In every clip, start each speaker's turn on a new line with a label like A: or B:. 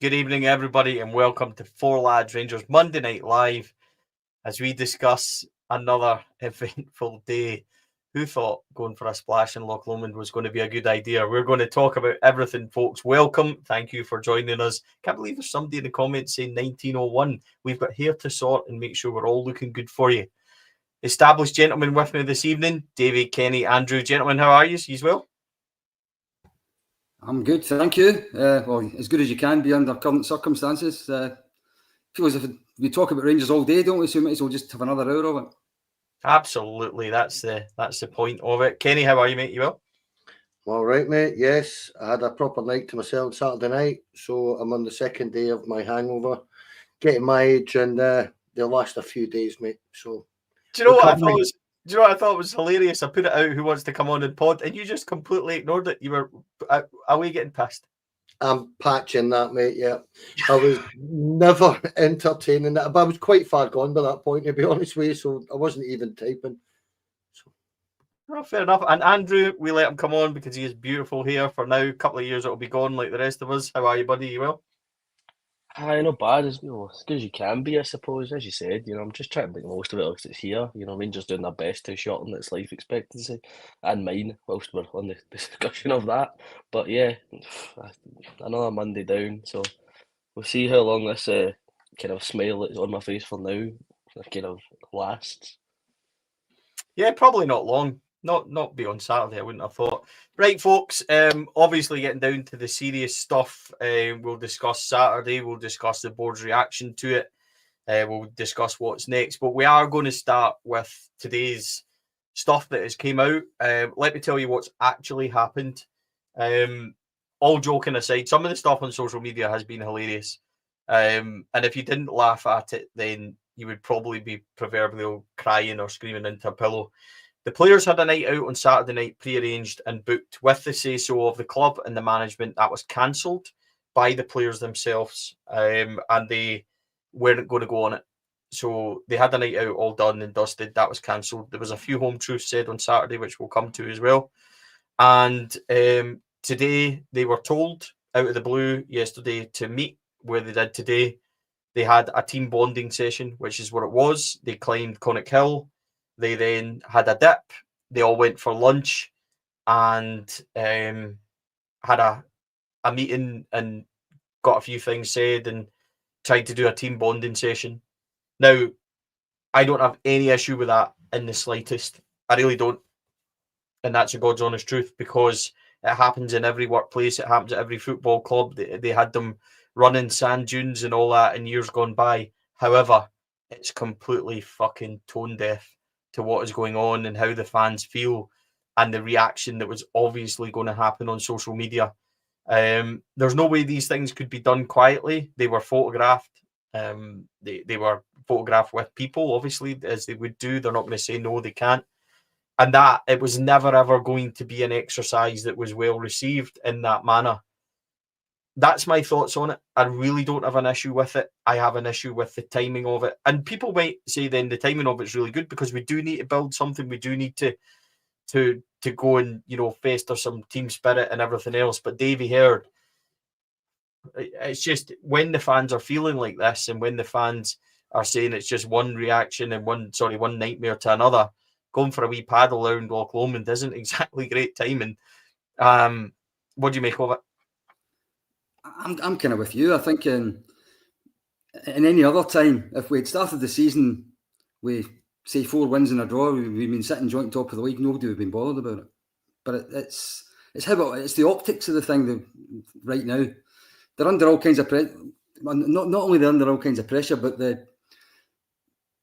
A: Good evening, everybody, and welcome to Four Lads Rangers Monday Night Live as we discuss another eventful day. Who thought going for a splash in Loch Lomond was going to be a good idea? We're going to talk about everything, folks. Welcome. Thank you for joining us. Can't believe there's somebody in the comments saying 1901. We've got hair to sort and make sure we're all looking good for you. Established gentlemen with me this evening. Davie, Kenny, Andrew. Gentlemen, how are you? You well?
B: I'm good, thank you. Well, as good as you can be under current circumstances. Feels as if we talk about Rangers all day, don't we? So we might as well just have another hour of it.
A: Absolutely, that's the point of it. Kenny, how are you, mate? You well?
C: All right, mate. Yes, I had a proper night to myself Saturday night, so I'm on the second day of my hangover, getting my age, and they'll last a few days, mate. So,
A: do you know what I thought was? Do you know what I thought was hilarious? I put it out. Who wants to come on and pod? And you just completely ignored it. You were away getting pissed.
C: I'm patching that, mate. Yeah, I was never entertaining that, but I was quite far gone by that point, to be honest with you. So I wasn't even typing.
A: Oh, fair enough. And Andrew, we let him come on because he is beautiful here for now. A couple of years it'll be gone like the rest of us. How are you, buddy? You well?
D: Aye, not bad. As good as you can be, I suppose. As you said, I'm just trying to make the most of it because it's here. Rangers doing their best to shorten its life expectancy and mine whilst we're on the discussion of that. But yeah, another Monday down. So we'll see how long this kind of smile that's on my face for now kind of lasts.
A: Yeah, probably not long. Not beyond Saturday, I wouldn't have thought. Right, folks, obviously getting down to the serious stuff. We'll discuss Saturday. We'll discuss the board's reaction to it. We'll discuss what's next. But we are going to start with today's stuff that has came out. Let me tell you what's actually happened. All joking aside, some of the stuff on social media has been hilarious. And if you didn't laugh at it, then you would probably be proverbially crying or screaming into a pillow. The players had a night out on Saturday night, pre-arranged and booked with the say-so of the club and the management. That was cancelled by the players themselves, and they weren't going to go on it. So they had a night out all done and dusted. That was cancelled. There was a few home truths said on Saturday, which we'll come to as well. And today they were told out of the blue yesterday to meet where they did today. They had a team bonding session, which is what it was. They climbed Connacht Hill. They then had a dip. They all went for lunch and had a meeting and got a few things said and tried to do a team bonding session. Now, I don't have any issue with that in the slightest. I really don't. And that's a God's honest truth, because it happens in every workplace. It happens at every football club. They had them running sand dunes and all that in years gone by. However, it's completely fucking tone deaf to what is going on and how the fans feel and the reaction that was obviously going to happen on social media. There's no way these things could be done quietly. They were photographed. They were photographed with people, obviously, as they would do. They're not going to say no, they can't. And that it was never ever going to be an exercise that was well received in that manner. That's my thoughts on it. I really don't have an issue with it. I have an issue with the timing of it. And people might say then the timing of it's really good because we do need to build something. We do need to go and, fester some team spirit and everything else. But Davie Heard, it's just when the fans are feeling like this and when the fans are saying it's just one reaction and one nightmare to another, going for a wee paddle around Loch Lomond isn't exactly great timing. What do you make of it?
B: I'm kind of with you. I think in any other time, if we had started the season with, say, 4 wins and a draw, we'd been sitting joint top of the league, nobody would have been bothered about it. But it's the optics of the thing that right now. They're under all kinds of pressure. Not only they're under all kinds of pressure, but the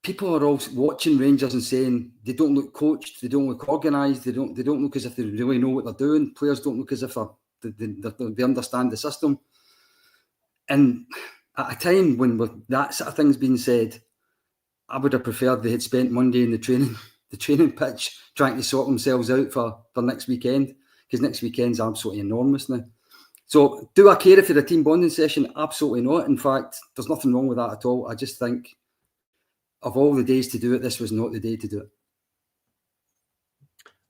B: people are all watching Rangers and saying they don't look coached, they don't look organised, they don't look as if they really know what they're doing. Players don't look as if they understand the system. And at a time when with that sort of thing's being said, I would have preferred they had spent Monday in the training pitch trying to sort themselves out for next weekend, because next weekend's absolutely enormous now. So do I care if it's a team bonding session? Absolutely not. In fact, there's nothing wrong with that at all. I just think of all the days to do it, this was not the day to do it.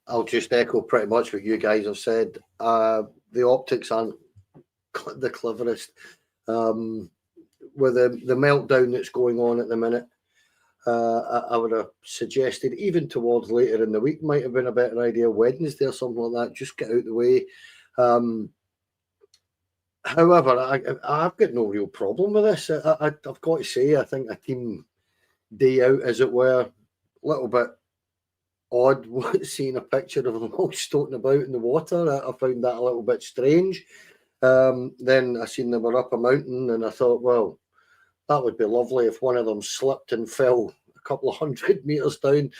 C: I'll just echo pretty much what you guys have said. The optics aren't the cleverest. With the meltdown that's going on at the minute, I would have suggested even towards later in the week might have been a better idea. Wednesday or something like that. Just get out the way. However, I've got no real problem with this. I've got to say, I think a team day out, as it were, a little bit odd seeing a picture of them all stoating about in the water. I found that a little bit strange. Then I seen they were up a mountain, and I thought, well, that would be lovely if one of them slipped and fell a couple of 100 meters down.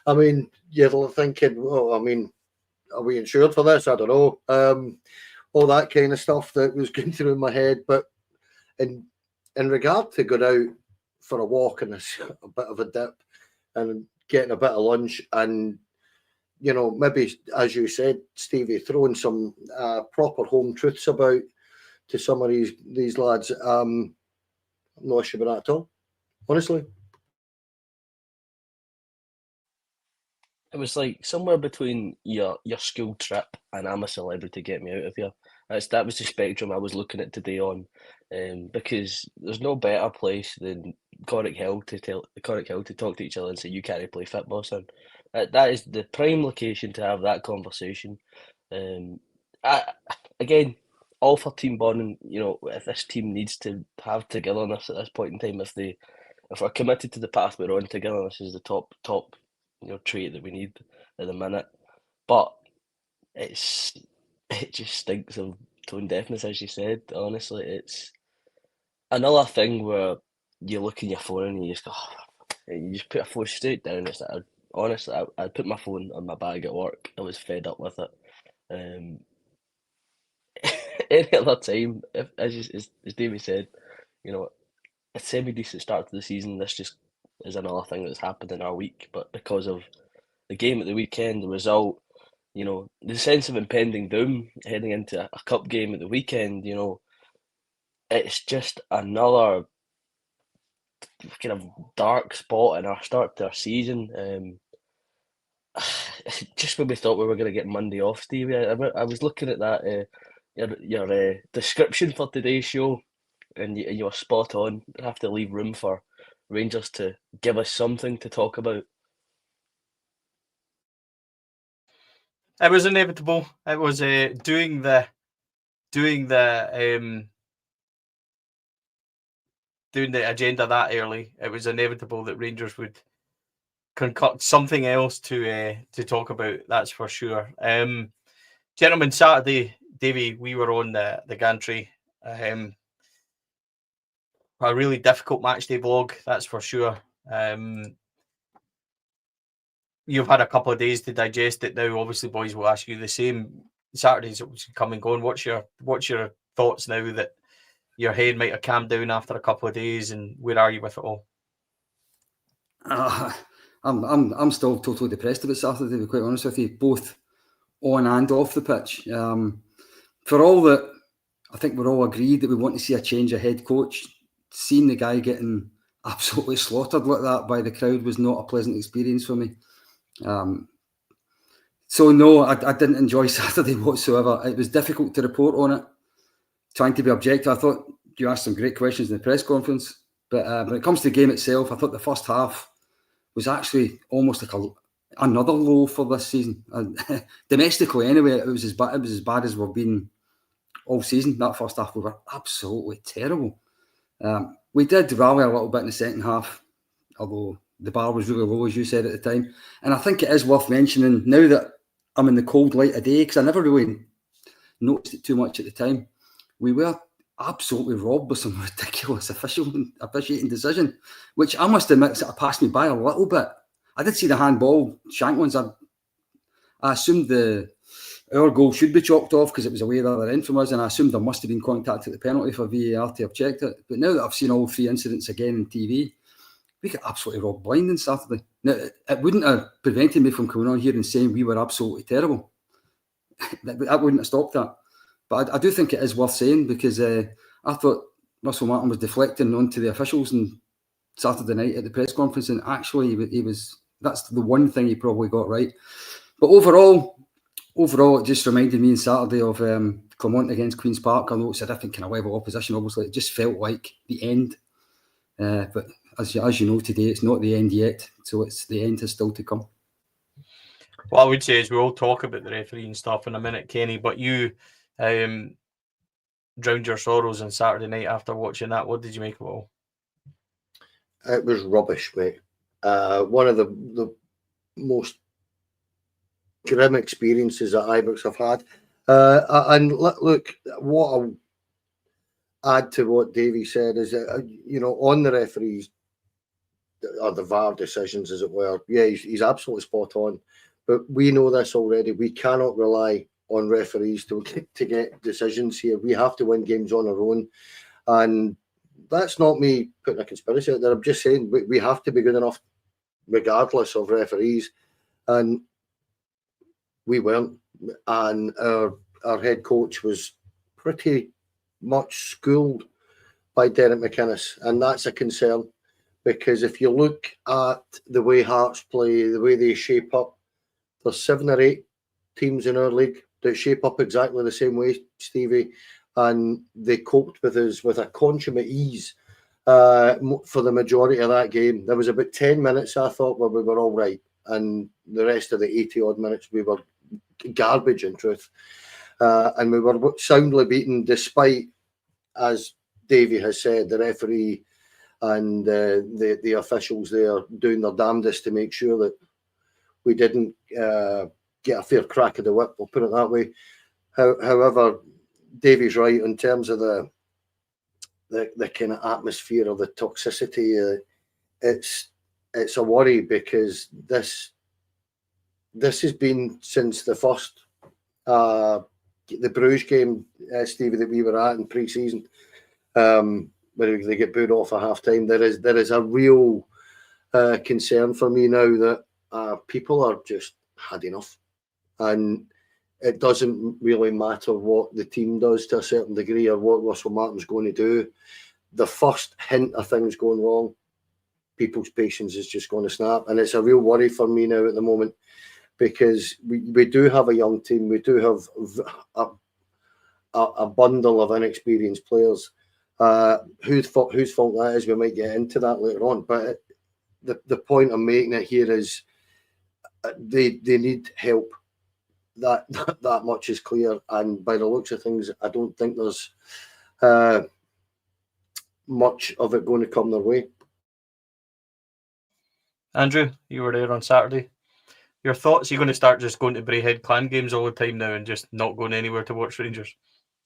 C: I mean, you're thinking, well, I mean, are we insured for this? I don't know. All that kind of stuff that was going through my head. But in regard to going out for a walk and a bit of a dip and getting a bit of lunch and, you know, maybe, as you said, Stevie, throwing some proper home truths about to some of these lads, I'm no issue with that at all, honestly.
D: It was like somewhere between your school trip and I'm a Celebrity, get me out of here. That was the spectrum I was looking at today on, because there's no better place than Corrick Hill to talk to each other and say you can't play football, son. That is the prime location to have that conversation. Again, all for team bonding. You know, if this team needs to have togetherness at this point in time, if we're committed to the path we're on, togetherness is the top trait that we need at the minute. But it just stinks of tone deafness, as you said. Honestly, it's another thing where you look in your phone and you just go, and you just put a phone straight down. It's like, honestly, I put my phone on my bag at work. I was fed up with it. Any other time, if, as Davie said, you know, a semi-decent start to the season, this just is another thing that's happened in our week. But because of the game at the weekend, the result, you know, the sense of impending doom heading into a cup game at the weekend, you know, it's just another kind of dark spot in our start to our season. Just when we thought we were going to get Monday off, Stevie, I was looking at that your description for today's show, and you were spot on. I have to leave room for Rangers to give us something to talk about.
A: It was inevitable. It was doing the agenda that early. It was inevitable that Rangers would concoct something else to talk about. That's for sure. Gentlemen, Saturday, Davie, we were on the gantry. A really difficult match day vlog, that's for sure. You've had a couple of days to digest it now. Obviously, boys will ask you the same. Saturday's come and gone. What's your thoughts now that your head might have calmed down after a couple of days, and where are you with it all?
B: I'm still totally depressed about Saturday, to be quite honest with you, both on and off the pitch. For all that, I think we're all agreed that we want to see a change of head coach. Seeing the guy getting absolutely slaughtered like that by the crowd was not a pleasant experience for me. So no, I didn't enjoy Saturday whatsoever. It was difficult to report on it, trying to be objective. I thought you asked some great questions in the press conference, but when it comes to the game itself, I thought the first half was actually almost like another low for this season. Domestically, anyway, it was as bad as we've been all season. That first half, we were absolutely terrible. We did rally a little bit in the second half, although the bar was really low, as you said at the time. And I think it is worth mentioning, now that I'm in the cold light of day, because I never really noticed it too much at the time, we were absolutely robbed by some ridiculous officiating decision, which I must admit sort of passed me by a little bit. I did see the handball shank ones. I assumed our goal should be chalked off because it was away the other end from us, and I assumed there must have been contact at the penalty for VAR to have checked it. But now that I've seen all three incidents again on TV, we got absolutely robbed blind on Saturday. Now, it wouldn't have prevented me from coming on here and saying we were absolutely terrible. That wouldn't have stopped that. But I do think it is worth saying, because I thought Russell Martin was deflecting onto the officials on Saturday night at the press conference, and actually that's the one thing he probably got right. But overall, it just reminded me on Saturday of Clermont against Queen's Park, although it's a different kind of level of opposition, obviously, it just felt like the end. But as you know today, it's not the end yet, so it's the end is still to come.
A: What I would say is we'll talk about the refereeing stuff in a minute, Kenny, but you drowned your sorrows on Saturday night after watching that. What did you make of it all?
C: It was rubbish, mate. One of the most grim experiences that Ibrox have had. And look, what I'll add to what Davie said is that, on the referees, or the VAR decisions, as it were, yeah, he's absolutely spot on. But we know this already. We cannot rely on referees to get decisions here. We have to win games on our own. And that's not me putting a conspiracy out there. I'm just saying we have to be good enough regardless of referees. And we weren't. And our head coach was pretty much schooled by Derek McInnes. And that's a concern. Because if you look at the way Hearts play, the way they shape up, there's 7 or 8 teams in our league that shape up exactly the same way, Stevie, and they coped with us with a consummate ease for the majority of that game. There was about 10 minutes, I thought, where we were all right, and the rest of the 80-odd minutes, we were garbage, in truth. And we were soundly beaten, despite, as Davie has said, the referee and the officials there doing their damnedest to make sure that we didn't get a fair crack of the whip, we'll put it that way. However, Davie's right in terms of the kind of atmosphere of the toxicity. It's a worry, because this has been since the first the Bruges game, Stevie, that we were at in pre-season, where they get booed off at half time. There is a real concern for me now that people are just had enough, and it doesn't really matter what the team does to a certain degree or what Russell Martin's going to do. The first hint of things going wrong, people's patience is just going to snap, and it's a real worry for me now at the moment, because we do have a young team, we do have a bundle of inexperienced players. Whose fault that is, we might get into that later on. But the point I'm making it here is they need help. That much is clear. And by the looks of things, I don't think there's much of it going to come their way.
A: Andrew, you were there on Saturday. Your thoughts? You're going to start just going to Braehead Clan games all the time now and just not going anywhere to watch Rangers?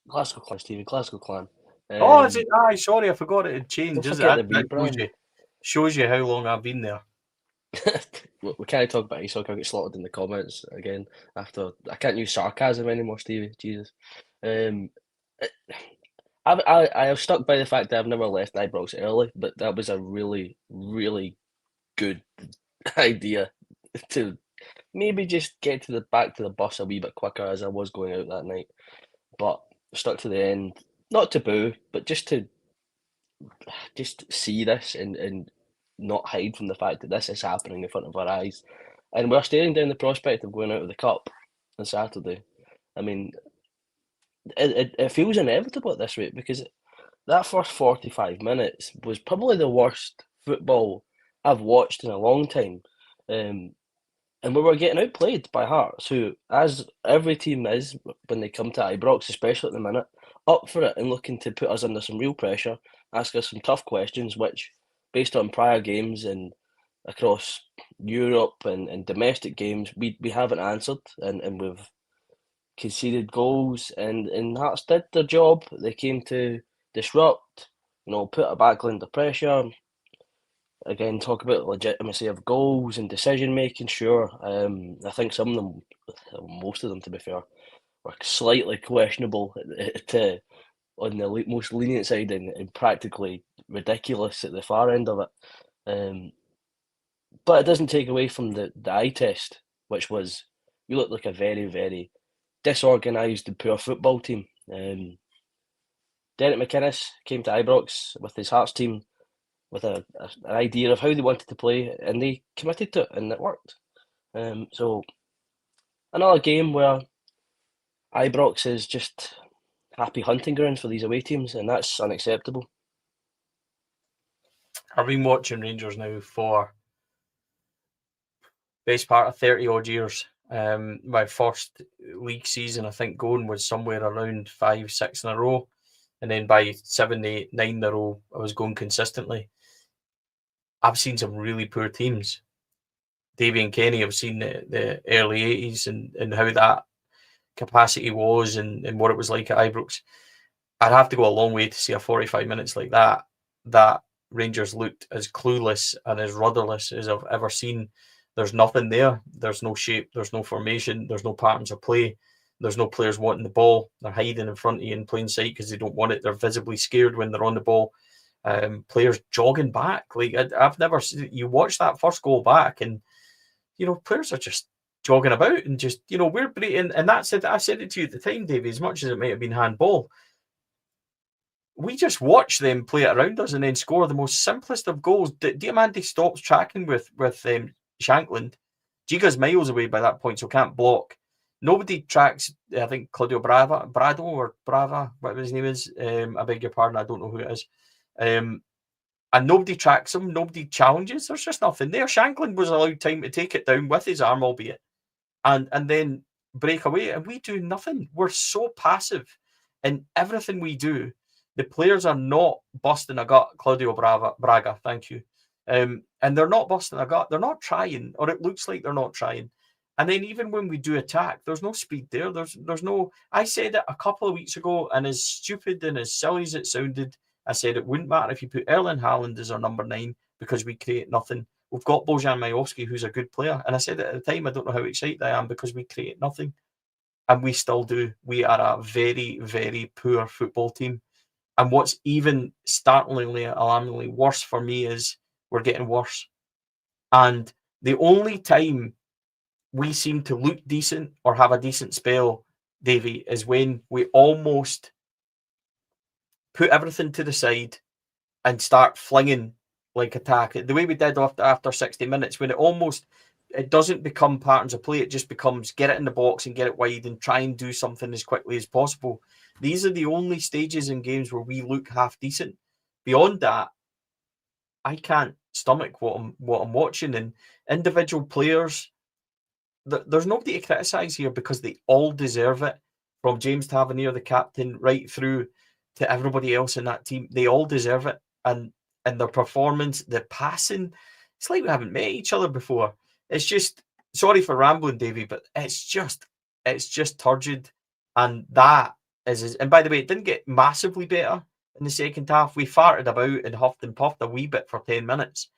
D: Glasgow Clan, Stevie, Glasgow Clan.
A: Is it? Aye, sorry, I forgot it had changed.
D: Don't
A: Is
D: forget
A: it?
D: the rebrand.
A: Shows you how long I've been there.
D: We can't talk about ice hockey. I'll get slotted in the comments again after. I can't use sarcasm anymore, Stevie. Jesus. I have stuck by the fact that I've never left Ibrox early, but that was a really, really good idea to maybe just get back to the bus a wee bit quicker as I was going out that night. But stuck to the end, not to boo, but just to see this and not hide from the fact that this is happening in front of our eyes. And we're staring down the prospect of going out of the cup on Saturday. I mean, it feels inevitable at this rate, because that first 45 minutes was probably the worst football I've watched in a long time. And we were getting outplayed by Hearts, who, as every team is when they come to Ibrox, especially at the minute, up for it and looking to put us under some real pressure, ask us some tough questions, which, based on prior games and across Europe and domestic games, we haven't answered, and we've conceded goals, and Hearts did their job. They came to disrupt, put a backline under pressure. Again, talk about legitimacy of goals and decision making. Sure, I think some of them, most of them, to be fair, were slightly questionable on the most lenient side, and practically ridiculous at the far end of it. But it doesn't take away from the eye test, which was we looked like a very, very disorganised and poor football team. Derek McInnes came to Ibrox with his Hearts team with an idea of how they wanted to play, and they committed to it, and it worked. So another game where Ibrox is just happy hunting grounds for these away teams, and that's unacceptable.
A: I've been watching Rangers now for best part of 30 odd years. My first league season, I think, going was somewhere around 5, 6 in a row. And then by 7, 8, 9 in a row, I was going consistently. I've seen some really poor teams. Davie and Kenny have seen the early 80s and how that capacity was and what it was like at Ibrox. I'd have to go a long way to see a 45 minutes like that Rangers looked as clueless and as rudderless as I've ever seen. There's nothing there. There's no shape. There's no formation. There's no patterns of play. There's no players wanting the ball. They're hiding in front of you in plain sight because they don't want it. They're visibly scared when they're on the ball. Players jogging back. Like I've never seen. You watch that first goal back, and players are just jogging about and just we're breaking. And that's it. I said it to you at the time, Davie. As much as it might have been handball, we just watch them play it around us and then score the most simplest of goals. Diamandi stops tracking with Shankland. Giga's miles away by that point, so can't block. Nobody tracks, I think, Claudio Brava, whatever his name is. I beg your pardon, I don't know who it is. And nobody tracks him, nobody challenges. There's just nothing there. Shankland was allowed time to take it down with his arm, albeit, and then break away, and we do nothing. We're so passive in everything we do. The players are not busting a gut, Claudio Braga, thank you. And they're not busting a gut. They're not trying, or it looks like they're not trying. And then even when we do attack, there's no speed there. There's no... I said it a couple of weeks ago, and as stupid and as silly as it sounded, I said it wouldn't matter if you put Erling Haaland as our number 9 because we create nothing. We've got Bojan Majowski, who's a good player. And I said it at the time, I don't know how excited I am because we create nothing. And we still do. We are a very, very poor football team. And what's even startlingly, alarmingly worse for me is we're getting worse. And the only time we seem to look decent or have a decent spell, Davie, is when we almost put everything to the side and start flinging like attack. The way we did after 60 minutes, when it doesn't become patterns of play, it just becomes get it in the box and get it wide and try and do something as quickly as possible. These are the only stages in games where we look half decent. Beyond that, I can't stomach what I'm watching. And individual players, there's nobody to criticise here because they all deserve it. From James Tavernier, the captain, right through to everybody else in that team, they all deserve it. And their performance, the passing, it's like we haven't met each other before. It's just, sorry for rambling, Davie, but it's just turgid. And that is, and by the way, it didn't get massively better in the second half. We farted about and huffed and puffed a wee bit for 10 minutes.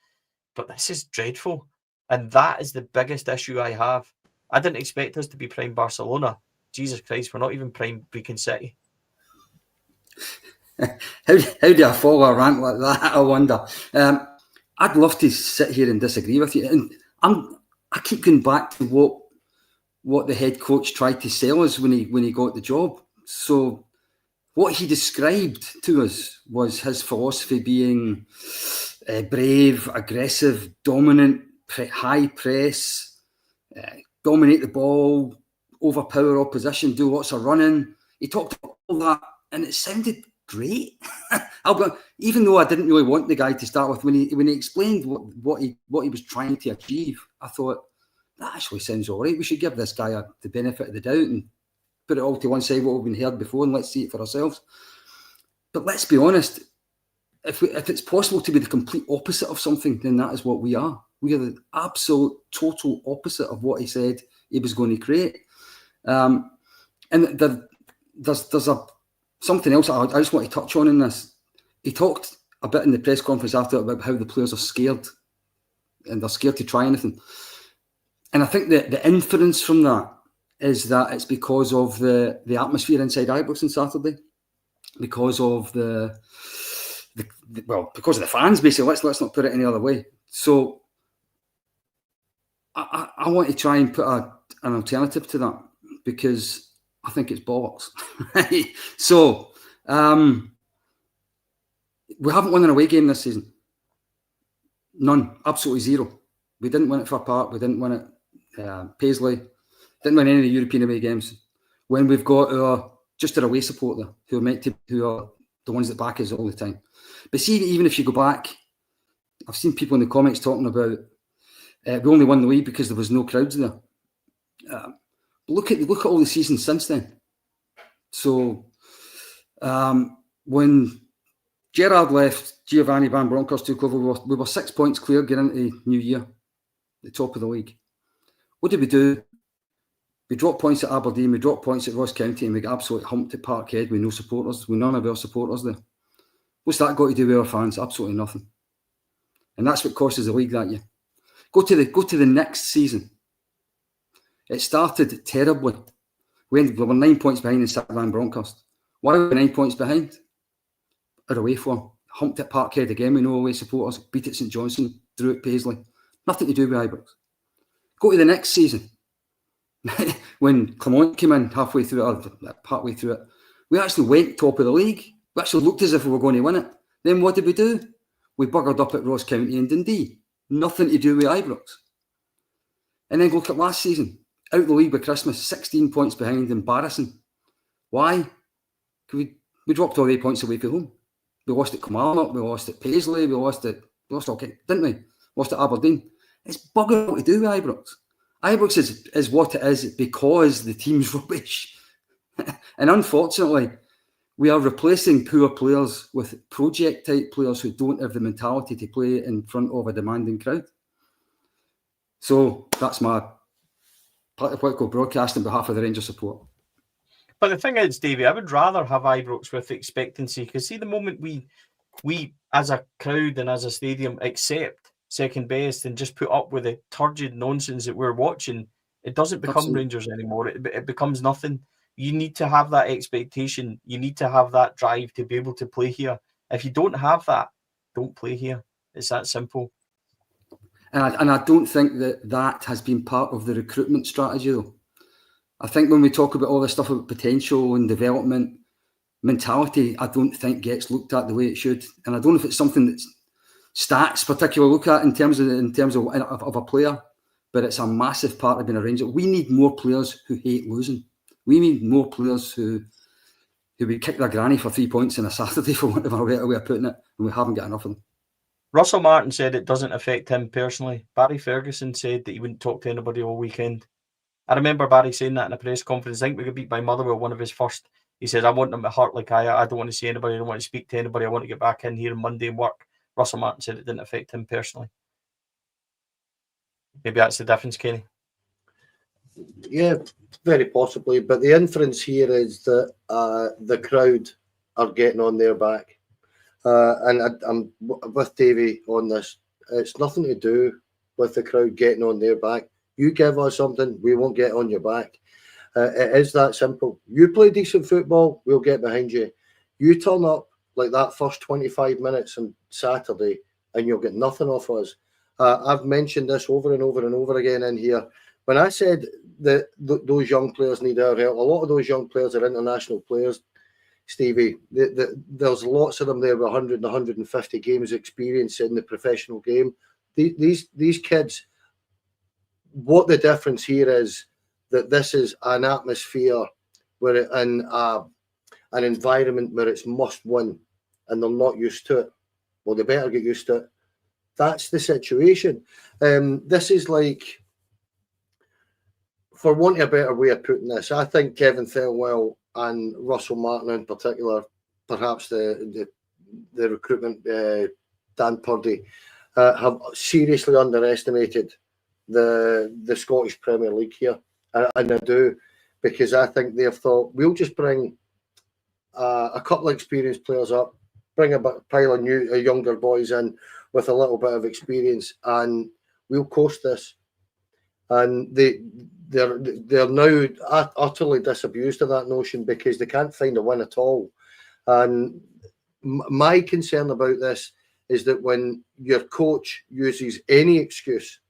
A: But this is dreadful. And that is the biggest issue I have. I didn't expect us to be prime Barcelona. Jesus Christ, we're not even prime Beacon City.
B: How do I follow a rant like that? I wonder. I'd love to sit here and disagree with you. And I keep going back to what the head coach tried to sell us when he got the job. So what he described to us was his philosophy being brave, aggressive, dominant, high press, dominate the ball, overpower opposition, do lots of running. He talked about all that, and it sounded great. Even though I didn't really want the guy to start with, when he explained what he was trying to achieve, I thought that actually sounds all right. We should give this guy the benefit of the doubt and put it all to one side, what we've been heard before, and let's see it for ourselves. But let's be honest, if it's possible to be the complete opposite of something, then that is what we are. We are the absolute total opposite of what he said he was going to create. And there's something else I just want to touch on in this. He talked a bit in the press conference after about how the players are scared and they're scared to try anything. And I think that the inference from that is that it's because of the atmosphere inside Ibrox on Saturday, because of because of the fans, basically. Let's not put it any other way. So I want to try and put an alternative to that, because I think it's bollocks. So we haven't won an away game this season. None. Absolutely zero. We didn't win it Fir Park. We didn't win it Paisley. Didn't win any of the European away games. When we've got our just our away supporter who are the ones that back us all the time. But see, even if you go back, I've seen people in the comments talking about we only won the league because there was no crowds there. Look at all the seasons since then. So when Gerrard left, Giovanni Van Bronckhorst took over. We were 6 points clear getting into New Year, the top of the league. What did we do? We dropped points at Aberdeen, we dropped points at Ross County, and we got absolutely humped at Parkhead with no supporters, with none of our supporters there. What's that got to do with our fans? Absolutely nothing. And that's what cost us the league that year. Go to the next season. It started terribly. We were 9 points behind in Van Bronckhorst. Why were we 9 points behind? Our away form. Humped at Parkhead again with no away supporters. Beat at St Johnstone. Drew at Paisley. Nothing to do with Ibrox. Go to the next season. When Clermont came in partway through it, we actually went top of the league. We actually looked as if we were going to win it. Then what did we do? We buggered up at Ross County and Dundee. Nothing to do with Ibrox. And then look at last season. Out the league by Christmas, 16 points behind, embarrassing. Why? We dropped all 8 points away from home. We lost at Kilmarnock, we lost at Paisley, we lost okay, didn't we? Lost at Aberdeen. It's bugger all to do with Ibrox. Ibrox is what it is because the team's rubbish. And unfortunately, we are replacing poor players with project-type players who don't have the mentality to play in front of a demanding crowd. So that's my political broadcast on behalf of the Rangers support.
A: But the thing is, Davie, I would rather have Ibrox with expectancy, because see, the moment we as a crowd and as a stadium accept second best and just put up with the turgid nonsense that we're watching, it doesn't become
B: Absolutely.
A: Rangers anymore. It becomes nothing. You need to have that expectation. You need to have that drive to be able to play here. If you don't have that, don't play here. It's that simple.
B: And I don't think that has been part of the recruitment strategy, though. I think when we talk about all this stuff about potential and development, mentality, I don't think gets looked at the way it should. And I don't know if it's something that stats particularly look at in terms of a player, but it's a massive part of being a Ranger. We need more players who hate losing. We need more players who would kick their granny for 3 points on a Saturday, for want of a better way of putting it, and we haven't got enough of them.
A: Russell Martin said it doesn't affect him personally. Barry Ferguson said that he wouldn't talk to anybody all weekend. I remember Barry saying that in a press conference. I think we got beat by Motherwell, one of his first. He said, I want them to hurt like I don't want to see anybody. I don't want to speak to anybody. I want to get back in here on Monday and work. Russell Martin said it didn't affect him personally. Maybe that's the difference, Kenny.
C: Yeah, very possibly. But the inference here is that the crowd are getting on their back. And I'm with Davie on this. It's nothing to do with the crowd getting on their back. You give us something, we won't get on your back. It is that simple. You play decent football, we'll get behind you. You turn up like that first 25 minutes on Saturday and you'll get nothing off us. I've mentioned this over and over and over again in here. When I said that those young players need our help, a lot of those young players are international players, Stevie. There's lots of them there with 100 and 150 games experience in the professional game. These kids, what the difference here is that this is an atmosphere where in an environment where it's must win and they're not used to it. Well, they better get used to it. That's the situation. This is like, for want of a better way of putting this, I think Kevin Thelwell and Russell Martin in particular, perhaps the recruitment, Dan Purdy, have seriously underestimated the Scottish Premier League here. And I do, because I think they've thought, we'll just bring a couple of experienced players up, bring a pile of younger boys in with a little bit of experience, and we'll coast this. And they're now utterly disabused of that notion because they can't find a win at all. And my concern about this is that when your coach uses any excuse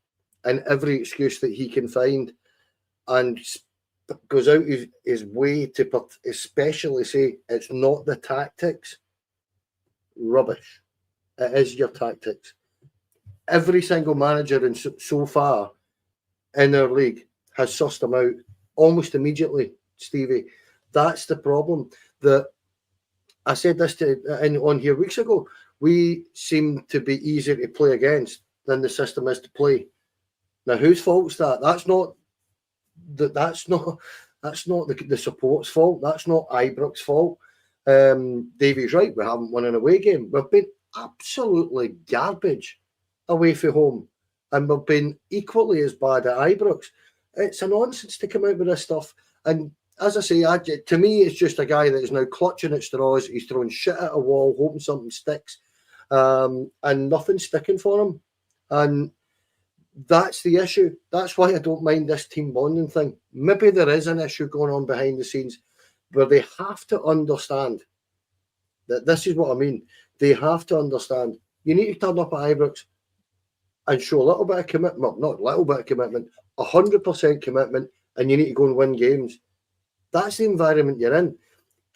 C: and every excuse that he can find and goes out his way to especially say it's not the tactics, rubbish. It is your tactics. Every single manager in so far in our league has sussed them out almost immediately, Stevie. That's the problem. That I said this on here weeks ago. We seem to be easier to play against than the system is to play. Now, whose fault's that? That's not the support's fault. That's not Ibrox's fault. Davie's right. We haven't won an away game. We've been absolutely garbage away from home, and we've been equally as bad at Ibrox. It's a nonsense to come out with this stuff. And as I say, to me, it's just a guy that is now clutching at straws. He's throwing shit at a wall, hoping something sticks, and nothing's sticking for him. And that's the issue. That's why I don't mind this team bonding thing. Maybe there is an issue going on behind the scenes where they have to understand that this is what I mean. They have to understand you need to turn up at Ibrox and show a little bit of commitment. Well, not a little bit of commitment, 100% commitment, and you need to go and win games. That's the environment you're in.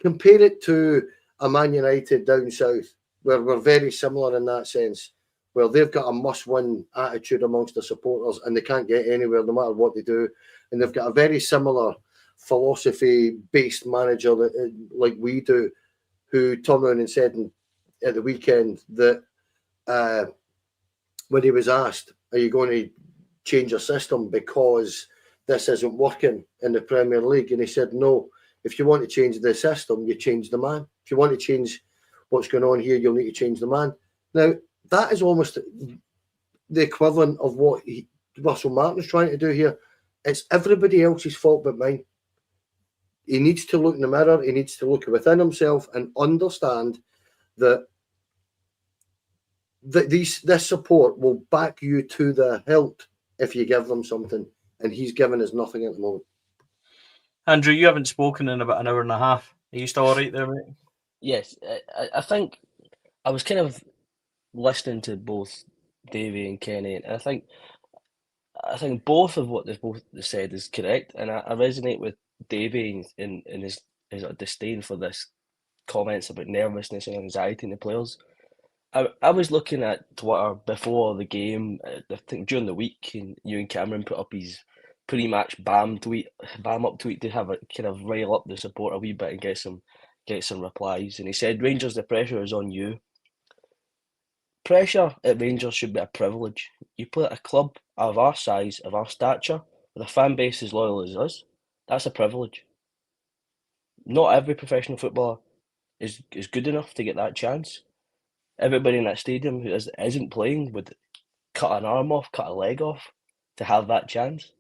C: Compare it to a Man United down south, where we're very similar in that sense, where they've got a must-win attitude amongst the supporters and they can't get anywhere no matter what they do. And they've got a very similar philosophy-based manager like we do, who turned around and said at the weekend that when he was asked, are you going to change your system because this isn't working in the Premier League? And he said, no, if you want to change the system, you change the man. If you want to change what's going on here, you'll need to change the man. Now, that is almost the equivalent of what Russell Martin's trying to do here. It's everybody else's fault but mine. He needs to look in the mirror. He needs to look within himself and understand that this support will back you to the hilt if you give them something. And he's given us nothing at the moment.
A: Andrew, you haven't spoken in about an hour and a half. Are you still all right there, mate?
D: Yes, I think I was kind of listening to both Davie and Kenny, and I think both of what they've both said is correct, and I resonate with Davie in his disdain for this comments about nervousness and anxiety in the players. I was looking at Twitter before the game, I think during the week, and Ewan Cameron put up his pre-match bam up tweet to have a kind of rile up the support a wee bit and get some replies. And he said, Rangers, the pressure is on you. Pressure at Rangers should be a privilege. You play at a club of our size, of our stature, with a fan base as loyal as us. That's a privilege. Not every professional footballer is good enough to get that chance. Everybody in that stadium who isn't playing would cut an arm off, cut a leg off to have that chance.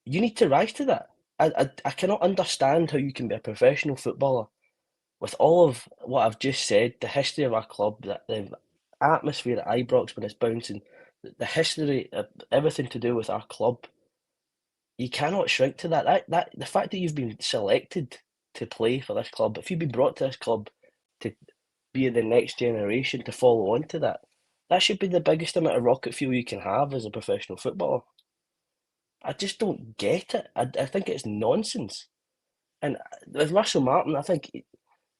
D: You need to rise to that. I cannot understand how you can be a professional footballer with all of what I've just said, the history of our club, the atmosphere at Ibrox when it's bouncing, the history of everything to do with our club. You cannot shrink to that. The fact that you've been selected to play for this club, if you've been brought to this club to be the next generation to follow on to that should be the biggest amount of rocket fuel you can have as a professional footballer. I just don't get it. I think it's nonsense. And with Russell Martin, I think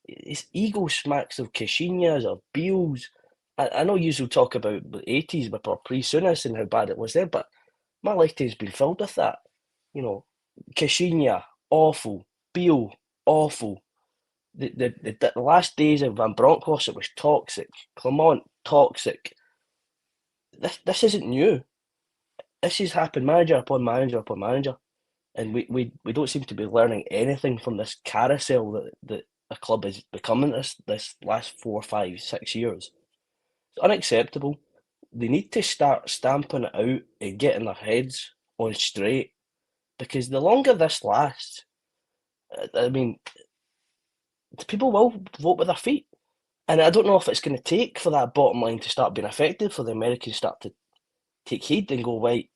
D: his ego smacks of Caixinhas or Beals. I know you will talk about the 80s with our pre-Souness and how bad it was there, but my lifetime's been filled with that. You know, Caixinha, awful. Beale, awful. The last days of Van Bronckhorst, it was toxic. Clement, toxic. This isn't new. This has happened manager upon manager upon manager. And we don't seem to be learning anything from this carousel that a club is becoming this last 4, 5, 6 years. It's unacceptable. They need to start stamping it out and getting their heads on straight, because the longer this lasts, I mean, people will vote with their feet. And I don't know if it's going to take for that bottom line to start being effective, for the Americans start to take heed and go, right,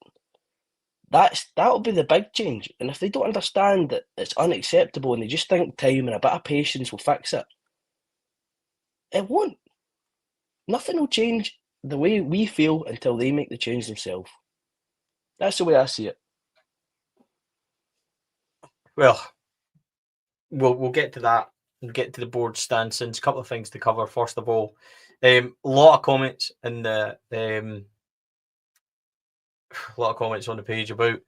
D: that'll be the big change. And if they don't understand that it's unacceptable and they just think time and a bit of patience will fix it, it won't. Nothing will change the way we feel until they make the change themselves. That's the way I see it.
A: Well, we'll get to that and get to the board stance. A couple of things to cover. First of all, a lot of comments in the a lot of comments on the page about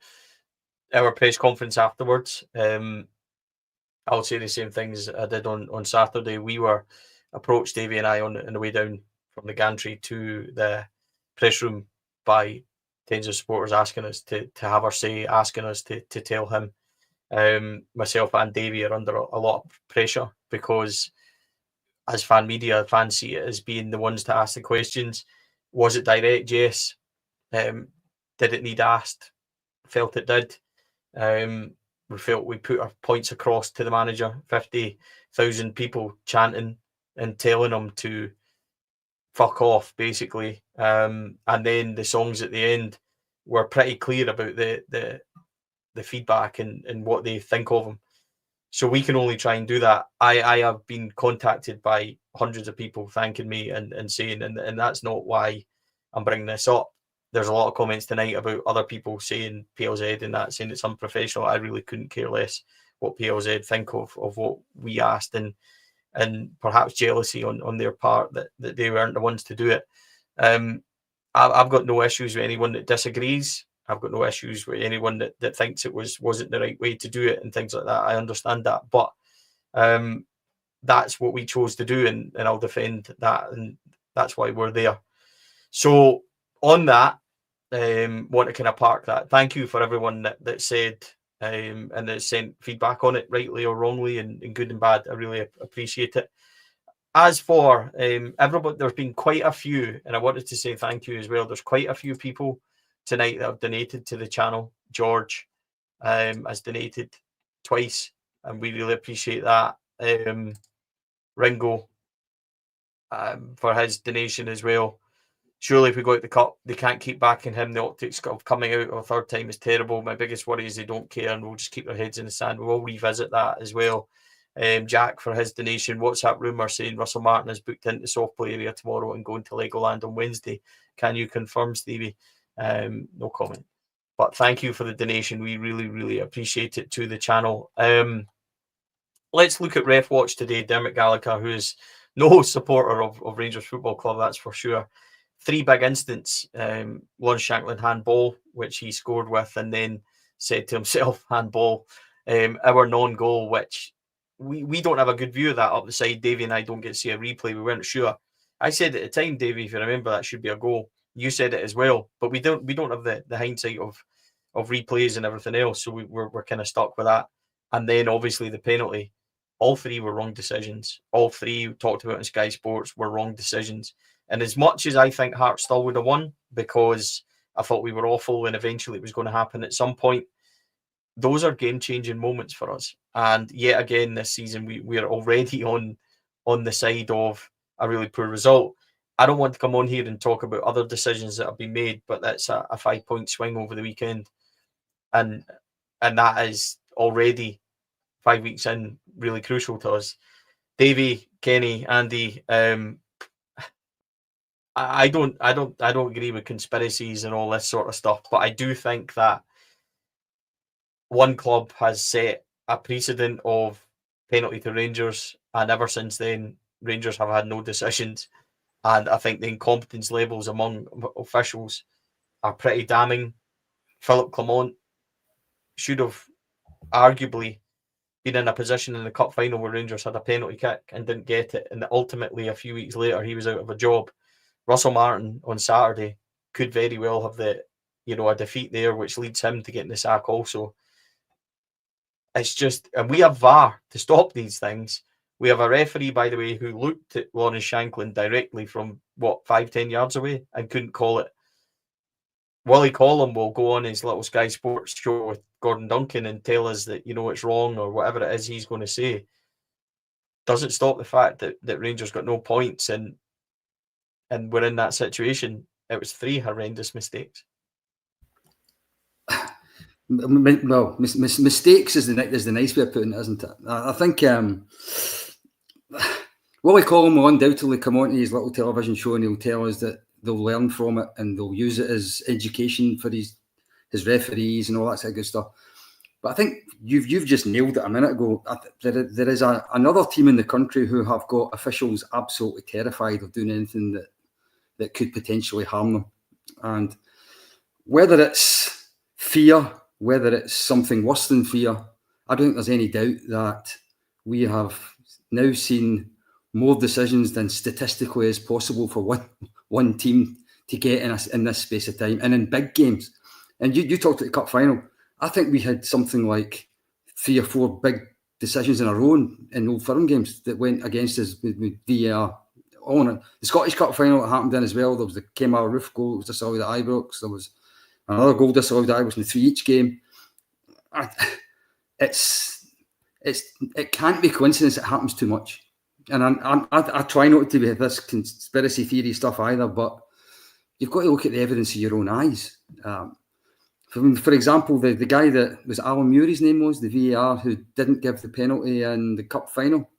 A: our press conference afterwards. I'll say the same things I did on Saturday. We were approached, Davie and I, on the way down from the gantry to the press room by tens of supporters asking us to have our say, asking us to tell him. Myself and Davie are under a lot of pressure because, as fan media, fans see it as being the ones to ask the questions. Was it direct? Yes. Did it need asked? Felt it did. We felt we put our points across to the manager. 50,000 people chanting and telling him to fuck off, basically. And then the songs at the end were pretty clear about the feedback and what they think of him. So we can only try and do that. I have been contacted by hundreds of people thanking me and saying, and that's not why I'm bringing this up. There's a lot of comments tonight about other people saying PLZ and that, saying it's unprofessional. I really couldn't care less what PLZ think of what we asked, and perhaps jealousy on their part that they weren't the ones to do it. I've got no issues with anyone that disagrees. I've got no issues with anyone that thinks it wasn't the right way to do it and things like that. I understand that, but that's what we chose to do, and I'll defend that, and that's why we're there. So on that, want to kind of park that. Thank you for everyone that said and that sent feedback on it, rightly or wrongly, and good and bad. I really appreciate it. As for everybody, there's been quite a few, and I wanted to say thank you as well. There's quite a few people tonight that have donated to the channel. George has donated twice, and we really appreciate that. Ringo for his donation as well. Surely if we go out the cup, they can't keep backing him. The optics of coming out a third time is terrible. My biggest worry is they don't care and we'll just keep their heads in the sand. We'll revisit that as well. Jack for his donation. WhatsApp rumour saying Russell Martin is booked into soft play area tomorrow and going to Legoland on Wednesday. Can you confirm, Stevie? No comment. But thank you for the donation. We really, really appreciate it to the channel. Let's look at Ref Watch today. Dermot Gallagher, who is no supporter of Rangers Football Club, that's for sure. 3 big incidents. Lon Shanklin handball, which he scored with, and then said to himself, handball. Our non-goal, which we don't have a good view of that up the side. Davie and I don't get to see a replay. We weren't sure. I said at the time, Davie, if you remember, that should be a goal. You said it as well, but we don't have the hindsight of replays and everything else, so we're kind of stuck with that. And then obviously the penalty. All 3 were wrong decisions. All 3 talked about on Sky Sports were wrong decisions. And as much as I think Hearts still would have won because I thought we were awful and eventually it was going to happen at some point, those are game-changing moments for us. And yet again this season, we are already on the side of a really poor result. I don't want to come on here and talk about other decisions that have been made, but that's a 5-point swing over the weekend. And that is already 5 weeks in really crucial to us. Davie, Kenny, Andy, I don't agree with conspiracies and all this sort of stuff, but I do think that one club has set a precedent of penalty to Rangers, and ever since then, Rangers have had no decisions. And I think the incompetence levels among officials are pretty damning. Philip Clement should have arguably been in a position in the cup final where Rangers had a penalty kick and didn't get it, and ultimately a few weeks later he was out of a job. Russell Martin on Saturday could very well have a defeat there, which leads him to getting the sack also. It's just, and we have VAR to stop these things. We have a referee, by the way, who looked at Lawrence Shanklin directly from 5-10 yards away and couldn't call it. Willie Collum will go on his little Sky Sports show with Gordon Duncan and tell us that it's wrong or whatever it is he's going to say. Doesn't stop the fact that Rangers got no points and we're in that situation. It was 3 horrendous mistakes.
B: Well, mistakes is the nice way of putting it, isn't it? I think Willie Collum will undoubtedly come on to his little television show and he'll tell us that they'll learn from it and they'll use it as education for his referees and all that sort of good stuff. But I think you've just nailed it a minute ago. There is another team in the country who have got officials absolutely terrified of doing anything that could potentially harm them. And whether it's fear, whether it's something worse than fear, I don't think there's any doubt that we have now seen more decisions than statistically is possible for one team to get in this space of time, and in big games. And you talked at the cup final. I think we had something like 3 or 4 big decisions in a row in Old Firm games that went against us with VAR. The Scottish Cup final that happened then as well. There was the Kemar Roof goal that was disallowed at Ibrox. There was another goal disallowed at Ibrox in the 3 each game. It can't be coincidence. It happens too much. And I try not to be this conspiracy theory stuff either, but you've got to look at the evidence of your own eyes. For example, the guy that was Alan Muir, his name was, the VAR, who didn't give the penalty in the cup final.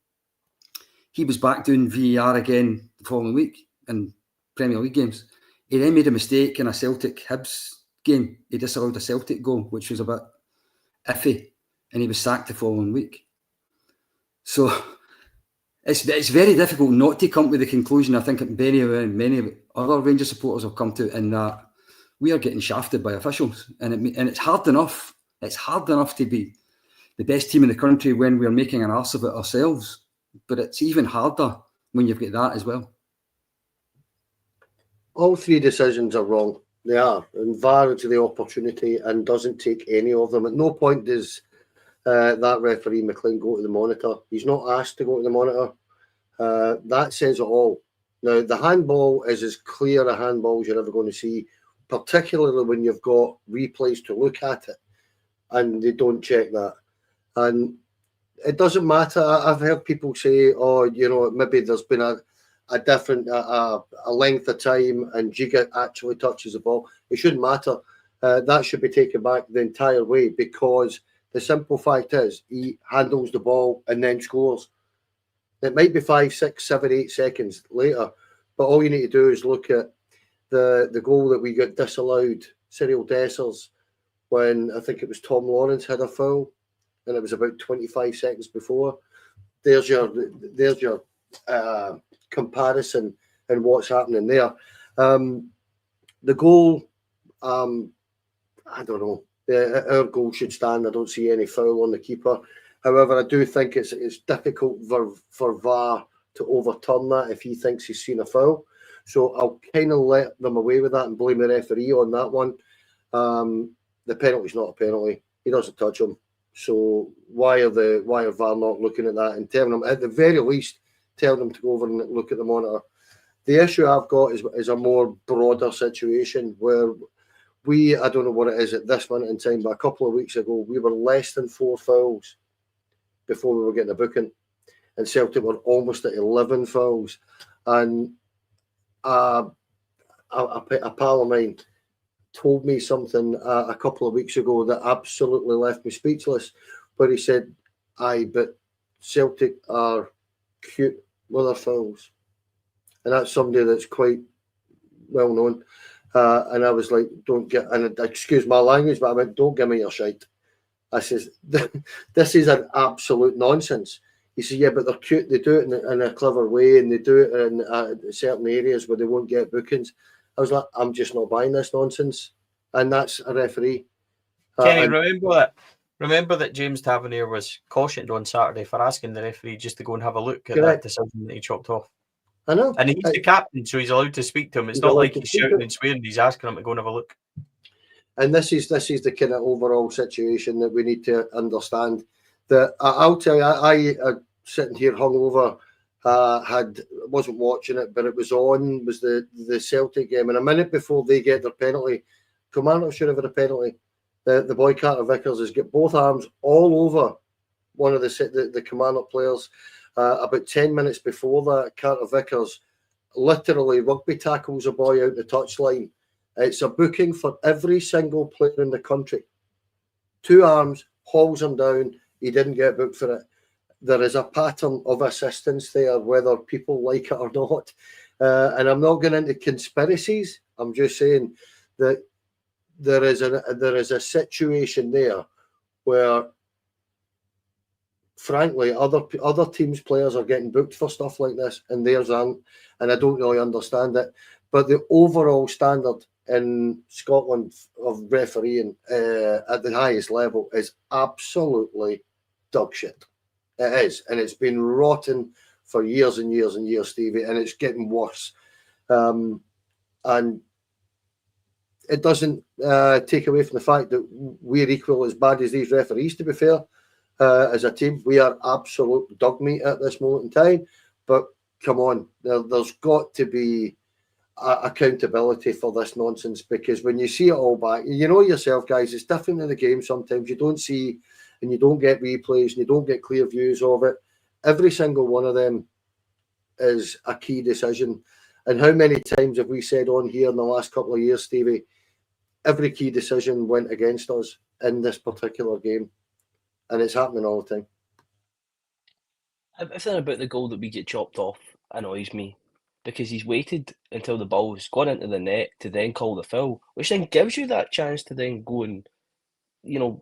B: He was back doing VAR again the following week in Premier League games. He then made a mistake in a Celtic Hibs game. He disallowed a Celtic goal, which was a bit iffy, and he was sacked the following week. So it's very difficult not to come to the conclusion I think many other Rangers supporters have come to, in that we are getting shafted by officials, and it's hard enough. It's hard enough to be the best team in the country when we're making an arse of it ourselves, but it's even harder when you've got that as well.
C: All 3 decisions are wrong. They are, and VAR to the opportunity and doesn't take any of them. At no point does that referee McLean go to the monitor. He's not asked to go to the monitor. That says it all. Now, the handball is as clear a handball as you're ever going to see, particularly when you've got replays to look at it, and they don't check that. And it doesn't matter. I've heard people say, maybe there's been a different length of time and Giga actually touches the ball. It shouldn't matter. That should be taken back the entire way, because the simple fact is he handles the ball and then scores. It might be 5, 6, 7, 8 seconds later, but all you need to do is look at the goal that we got disallowed, Cyril Dessers, when I think it was Tom Lawrence had a foul, and it was about 25 seconds before. There's your comparison and what's happening there. The goal, I don't know. Our goal should stand. I don't see any foul on the keeper. However, I do think it's difficult for VAR to overturn that if he thinks he's seen a foul. So I'll kind of let them away with that and blame the referee on that one. The penalty's not a penalty. He doesn't touch him. So why are VAR not looking at that and telling them, at the very least, tell them to go over and look at the monitor? The issue I've got is a more broader situation where I don't know what it is at this minute in time, but a couple of weeks ago, we were less than 4 fouls before we were getting a booking. And Celtic were almost at 11 fouls. And a pal of mine told me something a couple of weeks ago that absolutely left me speechless, where he said, but Celtic are cute with their fouls. And that's somebody that's quite well known. And I was like, excuse my language, but I went, don't give me your shite. I says, this is an absolute nonsense. He says, yeah, but they're cute. They do it in a clever way, and they do it in certain areas where they won't get bookings. I was like, I'm just not buying this nonsense. And that's a referee.
A: Kenny, remember that James Tavernier was cautioned on Saturday for asking the referee just to go and have a look at that decision that he chopped off.
C: I know.
A: And he's the captain, so he's allowed to speak to him. It's not like he's shouting and swearing. He's asking him to go and have a look.
C: And this is the kind of overall situation that we need to understand. That I'll tell you, I sitting here hungover, wasn't watching it, but it was on. Was the Celtic game, and a minute before they get their penalty, Kilmarnock should have had a penalty. The boy Carter Vickers has got both arms all over one of the Kilmarnock players. About 10 minutes before that, Carter Vickers literally rugby tackles a boy out the touchline. It's a booking for every single player in the country. 2 arms, hauls him down. He didn't get booked for it. There is a pattern of assistance there, whether people like it or not. And I'm not going into conspiracies. I'm just saying that there is a situation there where, frankly, other teams' players are getting booked for stuff like this, and theirs aren't. And I don't really understand it. But the overall standard in Scotland of refereeing at the highest level is absolutely dog shit. It is, and it's been rotten for years and years and years, Stevie, and it's getting worse. And it doesn't take away from the fact that we're equal as bad as these referees, to be fair. As a team, we are absolute dog meat at this moment in time. But come on, there's got to be accountability for this nonsense, because when you see it all back, you know yourself, guys, it's different in the game. Sometimes you don't see and you don't get replays and you don't get clear views of it. Every single one of them is a key decision. And how many times have we said on here in the last couple of years, Stevie, every key decision went against us in this particular game, and it's happening all the time.
D: Everything about the goal that we get chopped off annoys me, because he's waited until the ball's gone into the net to then call the foul, which then gives you that chance to then go and,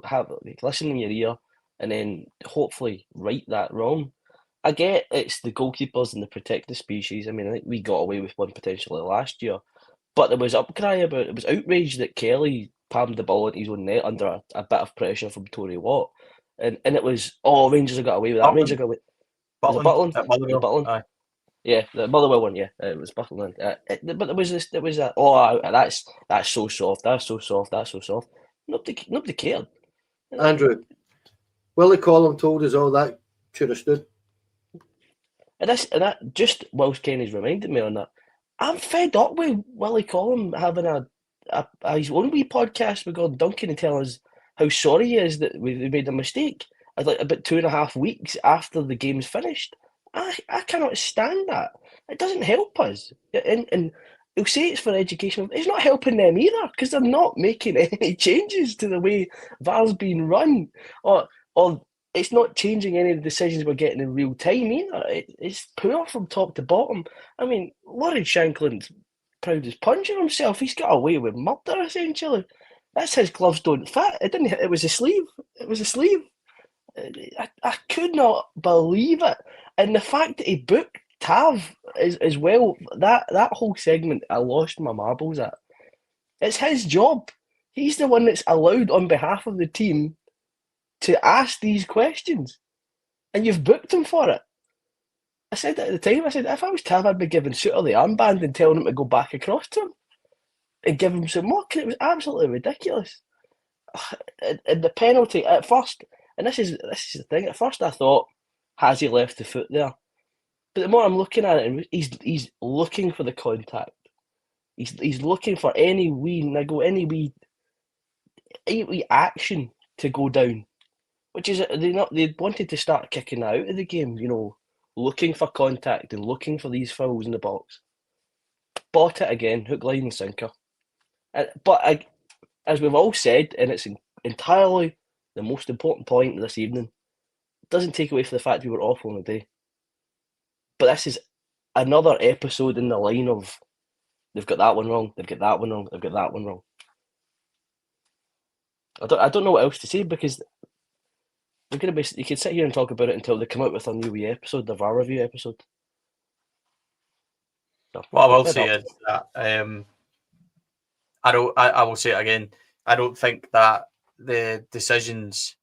D: have listen in your ear and then hopefully right that wrong. I get it's the goalkeepers and the protected species. I mean, I think we got away with one potentially last year, but there was upcry about it. Was outrage that Kelly palmed the ball into his own net under a bit of pressure from Tory Watt, and it was, Rangers have got away with that. Rangers got away. Was it Butland?
A: At Motherwell.
D: Butland?
A: Aye.
D: Yeah, the Motherwell one. Yeah, it was Butland. But there was this. There was that. That's so soft. That's so soft. That's so soft. Nobody cared.
C: Andrew, Willie Collum told us all that should have stood.
D: And that just whilst Kenny's reminded me on that, I'm fed up with Willie Collum having his own wee podcast with Gordon Duncan and telling us how sorry he is that we made a mistake. Like about 2.5 weeks after the game's finished. I cannot stand that. It doesn't help us. And he'll say it's for education. It's not helping them either, because they're not making any changes to the way VAR's being run. Or it's not changing any of the decisions we're getting in real time either. It's poor from top to bottom. I mean, Lawrence Shankland's proud as punching himself. He's got away with murder, essentially. That's his gloves don't fit. It was a sleeve. It was a sleeve. I could not believe it. And the fact that he booked Tav as well, that whole segment, I lost my marbles at. It's his job. He's the one that's allowed on behalf of the team to ask these questions. And you've booked him for it. I said at the time, if I was Tav, I'd be giving Suter the armband and telling him to go back across to him and give him some more. It was absolutely ridiculous. And the penalty at first, and this is the thing. At first, I thought, has he left the foot there? But the more I'm looking at it, he's looking for the contact. He's looking for any wee niggle, any wee action to go down. Which is they wanted to start kicking out of the game. Looking for contact and looking for these fouls in the box. Bought it again, hook, line, and sinker. But as we've all said, and it's entirely the most important point this evening, it doesn't take away from the fact we were awful on the day. But this is another episode in the line of they've got that one wrong, they've got that one wrong, they've got that one wrong. I don't know what else to say, because they're going to be. You can sit here and talk about it until they come out with a new wee episode, the VAR review episode. So,
A: what I will say is that I will say it again. I don't think that the decisions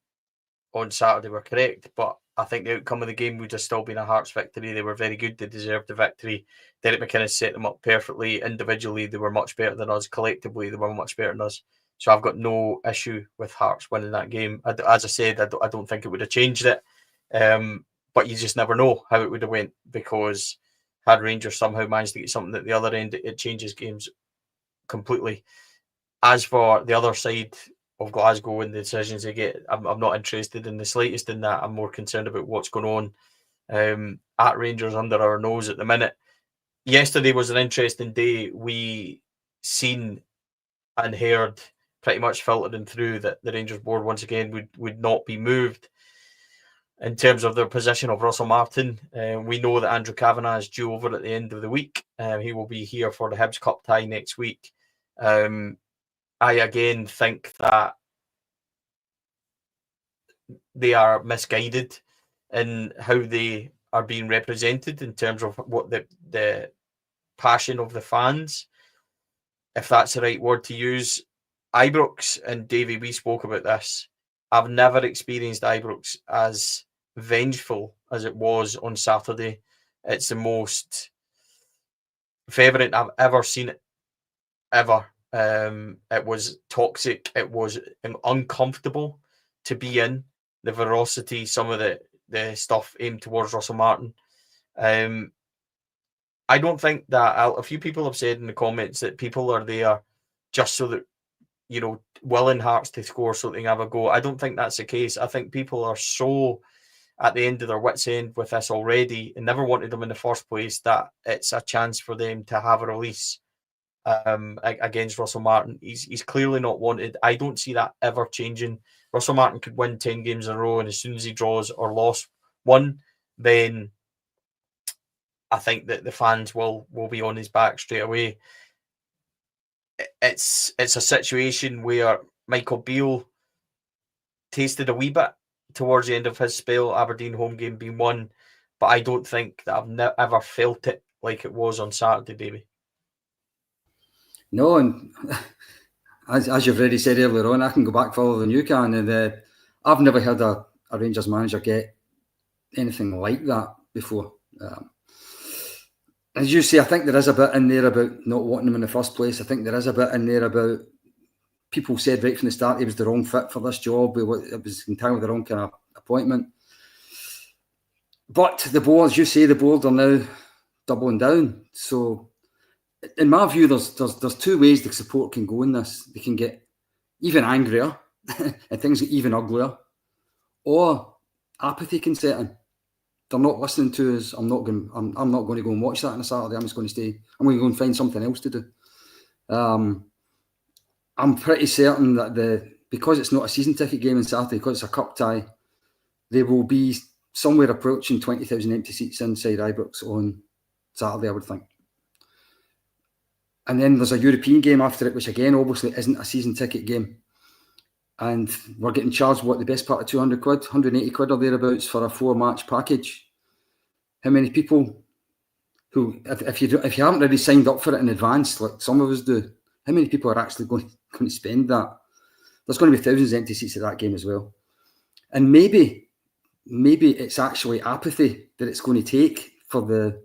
A: on Saturday were correct, but I think the outcome of the game would have still been a Hearts victory. They were very good. They deserved the victory. Derek McInnes set them up perfectly. Individually, they were much better than us. Collectively, they were much better than us. So I've got no issue with Hearts winning that game. As I said, I don't think it would have changed it. But you just never know how it would have went, because had Rangers somehow managed to get something at the other end, it changes games completely. As for the other side of Glasgow and the decisions they get, I'm not interested in the slightest in that. I'm more concerned about what's going on at Rangers under our nose at the minute. Yesterday was an interesting day. We seen and heard pretty much filtering through that the Rangers board once again would not be moved in terms of their position of Russell Martin. We know that Andrew Kavanagh is due over at the end of the week. He will be here for the Hibs Cup tie next week. I again think that they are misguided in how they are being represented in terms of what the passion of the fans, if that's the right word to use. Ibrox and Davie, we spoke about this. I've never experienced Ibrox as vengeful as it was on Saturday. It's the most fervent I've ever seen it, ever. It was toxic. It was uncomfortable to be in. The ferocity, some of the stuff aimed towards Russell Martin. I don't think that a few people have said in the comments that people are there just so that, you know, willing Hearts to score so they can have a go. I don't think that's the case. I think people are so at the end of their wits' end with this already and never wanted them in the first place that it's a chance for them to have a release against Russell Martin. He's clearly not wanted. I don't see that ever changing. Russell Martin could win 10 games in a row, and as soon as he draws or lost one, then I think that the fans will be on his back straight away. It's a situation where Michael Beale tasted a wee bit towards the end of his spell, Aberdeen home game being won, but I don't think that I've ever felt it like it was on Saturday, Davie.
B: No, and as you've already said earlier on, I can go back further than you can, and I've never heard a Rangers manager get anything like that before. As you say, I think there is a bit in there about not wanting him in the first place. I think there is a bit in there about people said right from the start he was the wrong fit for this job. It was entirely the wrong kind of appointment. But the board, as you say, the board are now doubling down. So, in my view, there's two ways the support can go in this. They can get even angrier and things get even uglier, or apathy can set in. They're not listening to us. I'm not going to go and watch that on a Saturday. I'm just going to stay. I'm going to go and find something else to do. I'm pretty certain that because it's not a season ticket game on Saturday, because it's a cup tie, there will be somewhere approaching 20,000 empty seats inside Ibrox on Saturday, I would think. And then there's a European game after it, which again obviously isn't a season ticket game. And we're getting charged, the best part of 200 quid, 180 quid or thereabouts for a 4-match package. How many people who, if you haven't already signed up for it in advance, like some of us do, how many people are actually going to spend that? There's going to be thousands of empty seats at that game as well. And maybe it's actually apathy that it's going to take for the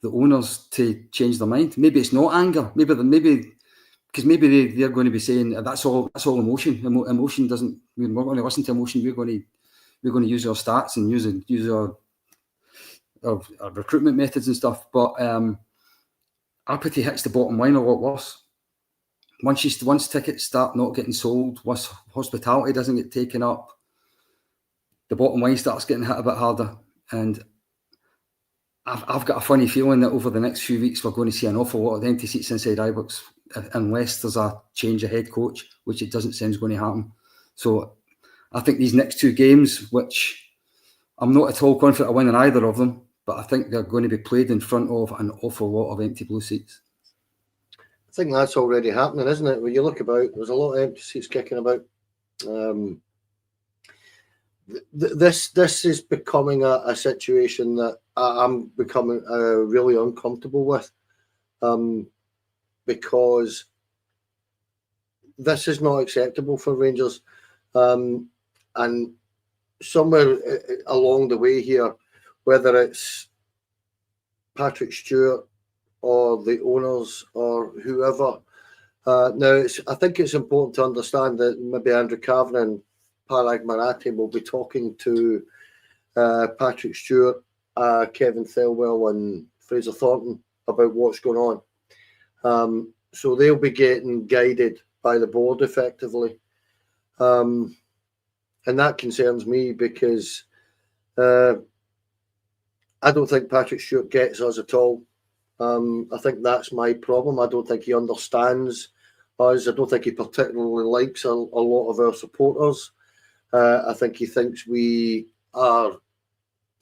B: owners to change their mind. Maybe it's not anger. Maybe they're going to be saying that's all emotion. Emotion doesn't. We're not going to listen to emotion. We're going to use our stats and use our recruitment methods and stuff. But apathy hits the bottom line a lot worse. Once tickets start not getting sold, once hospitality doesn't get taken up, the bottom line starts getting hit a bit harder. And I've got a funny feeling that over the next few weeks we're going to see an awful lot of empty seats inside Ibrox, unless there's a change of head coach, which it doesn't seem is going to happen. So I think these next two games, which I'm not at all confident of winning either of them, but I think they're going to be played in front of an awful lot of empty blue seats.
C: I think that's already happening, isn't it? When you look about, there's a lot of empty seats kicking about. This is becoming a situation that I'm becoming really uncomfortable with, because this is not acceptable for Rangers, and somewhere along the way here, whether it's Patrick Stewart or the owners or whoever, I think it's important to understand that maybe Andrew Cavan and Parag Marathi will be talking to Patrick Stewart, Kevin Thelwell and Fraser Thornton about what's going on. So they'll be getting guided by the board effectively. And that concerns me because I don't think Patrick Stewart gets us at all. I think that's my problem. I don't think he understands us. I don't think he particularly likes a lot of our supporters. I think he thinks we are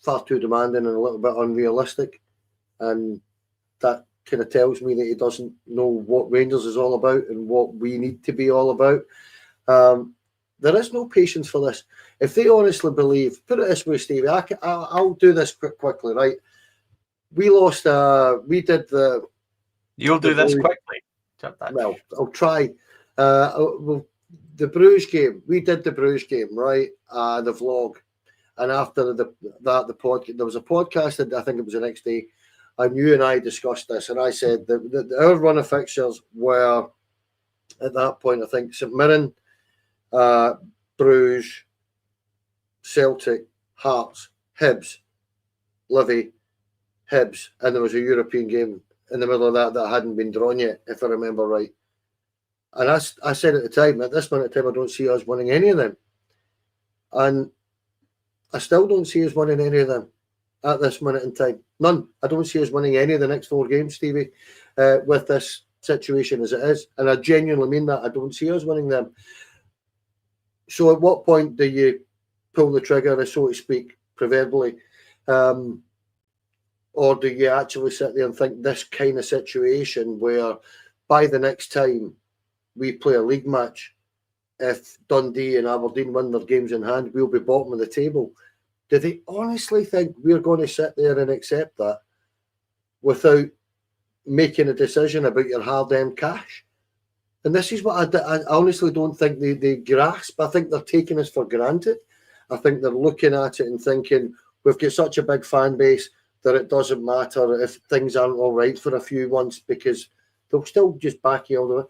C: far too demanding and a little bit unrealistic. And that kind of tells me that he doesn't know what Rangers is all about and what we need to be all about. There is no patience for this. If they honestly believe, put it this way, Stevie, I'll do this quickly, right? We lost, we did the...
A: You'll do this quickly.
C: Well, I'll try. The Bruges game, we did the Bruges game, right? The vlog. And after the podcast, there was a podcast that I think it was the next day, and you and I discussed this, and I said that our run of fixtures were, at that point, I think St Mirren, Bruges, Celtic, Hearts, Hibs, Livy, Hibs, and there was a European game in the middle of that hadn't been drawn yet, if I remember right. And I said at the time, at this minute in time, I don't see us winning any of them. And I still don't see us winning any of them at this minute in time. None. I don't see us winning any of the next 4 games, Stevie, with this situation as it is. And I genuinely mean that. I don't see us winning them. So at what point do you pull the trigger, so to speak, proverbially? Or do you actually sit there and think this kind of situation where by the next time we play a league match, if Dundee and Aberdeen win their games in hand, we'll be bottom of the table? Do they honestly think we're going to sit there and accept that without making a decision about your hard-earned cash? And this is what I honestly don't think they grasp. I think they're taking us for granted. I think they're looking at it and thinking, we've got such a big fan base that it doesn't matter if things aren't all right for a few months, because they'll still just back you all the way.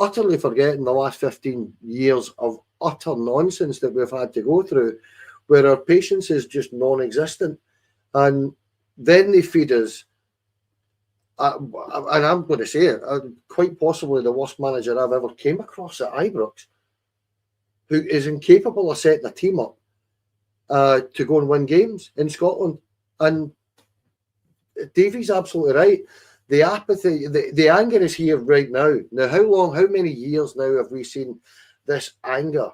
C: Utterly forgetting the last 15 years of utter nonsense that we've had to go through, where our patience is just non-existent. And then they feed us, and I'm going to say it, quite possibly the worst manager I've ever came across at Ibrox, who is incapable of setting a team up to go and win games in Scotland. And Davie's absolutely right. The apathy, the anger is here right now. Now, how many years now have we seen this anger?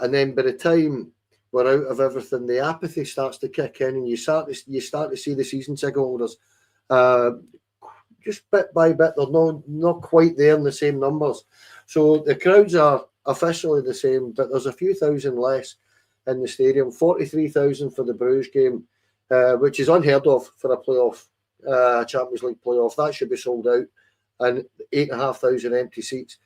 C: And then by the time we're out of everything, the apathy starts to kick in, and you start to see the season ticket holders just bit by bit. They're not quite there in the same numbers. So the crowds are officially the same, but there's a few thousand less in the stadium. 43,000 for the Bruges game, which is unheard of for a playoff, Champions League playoff. That should be sold out, and 8,500 empty seats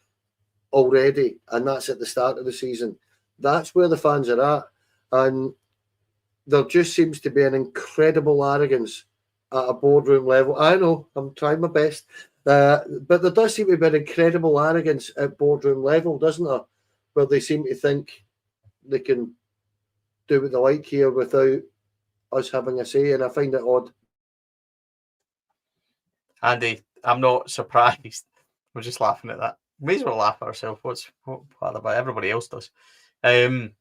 C: already, and that's at the start of the season. That's where the fans are at, and there just seems to be an incredible arrogance at a boardroom level. I know, I'm trying my best, but there does seem to be an incredible arrogance at boardroom level, doesn't there? Where they seem to think they can do what they like here without us having a say, and I find it odd.
A: Andy, I'm not surprised. We're just laughing at that. We may as well laugh at ourselves. What about everybody else does? Andy,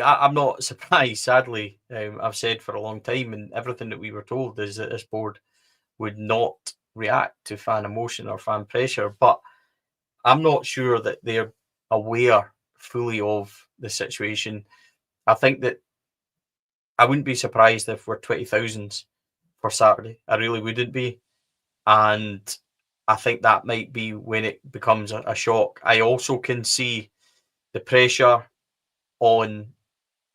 A: I'm not surprised. Sadly, I've said for a long time, and everything that we were told is that this board would not react to fan emotion or fan pressure. But I'm not sure that they're aware fully of the situation. I think that I wouldn't be surprised if we're 20,000 for Saturday. I really wouldn't be. And I think that might be when it becomes a shock. I also can see the pressure on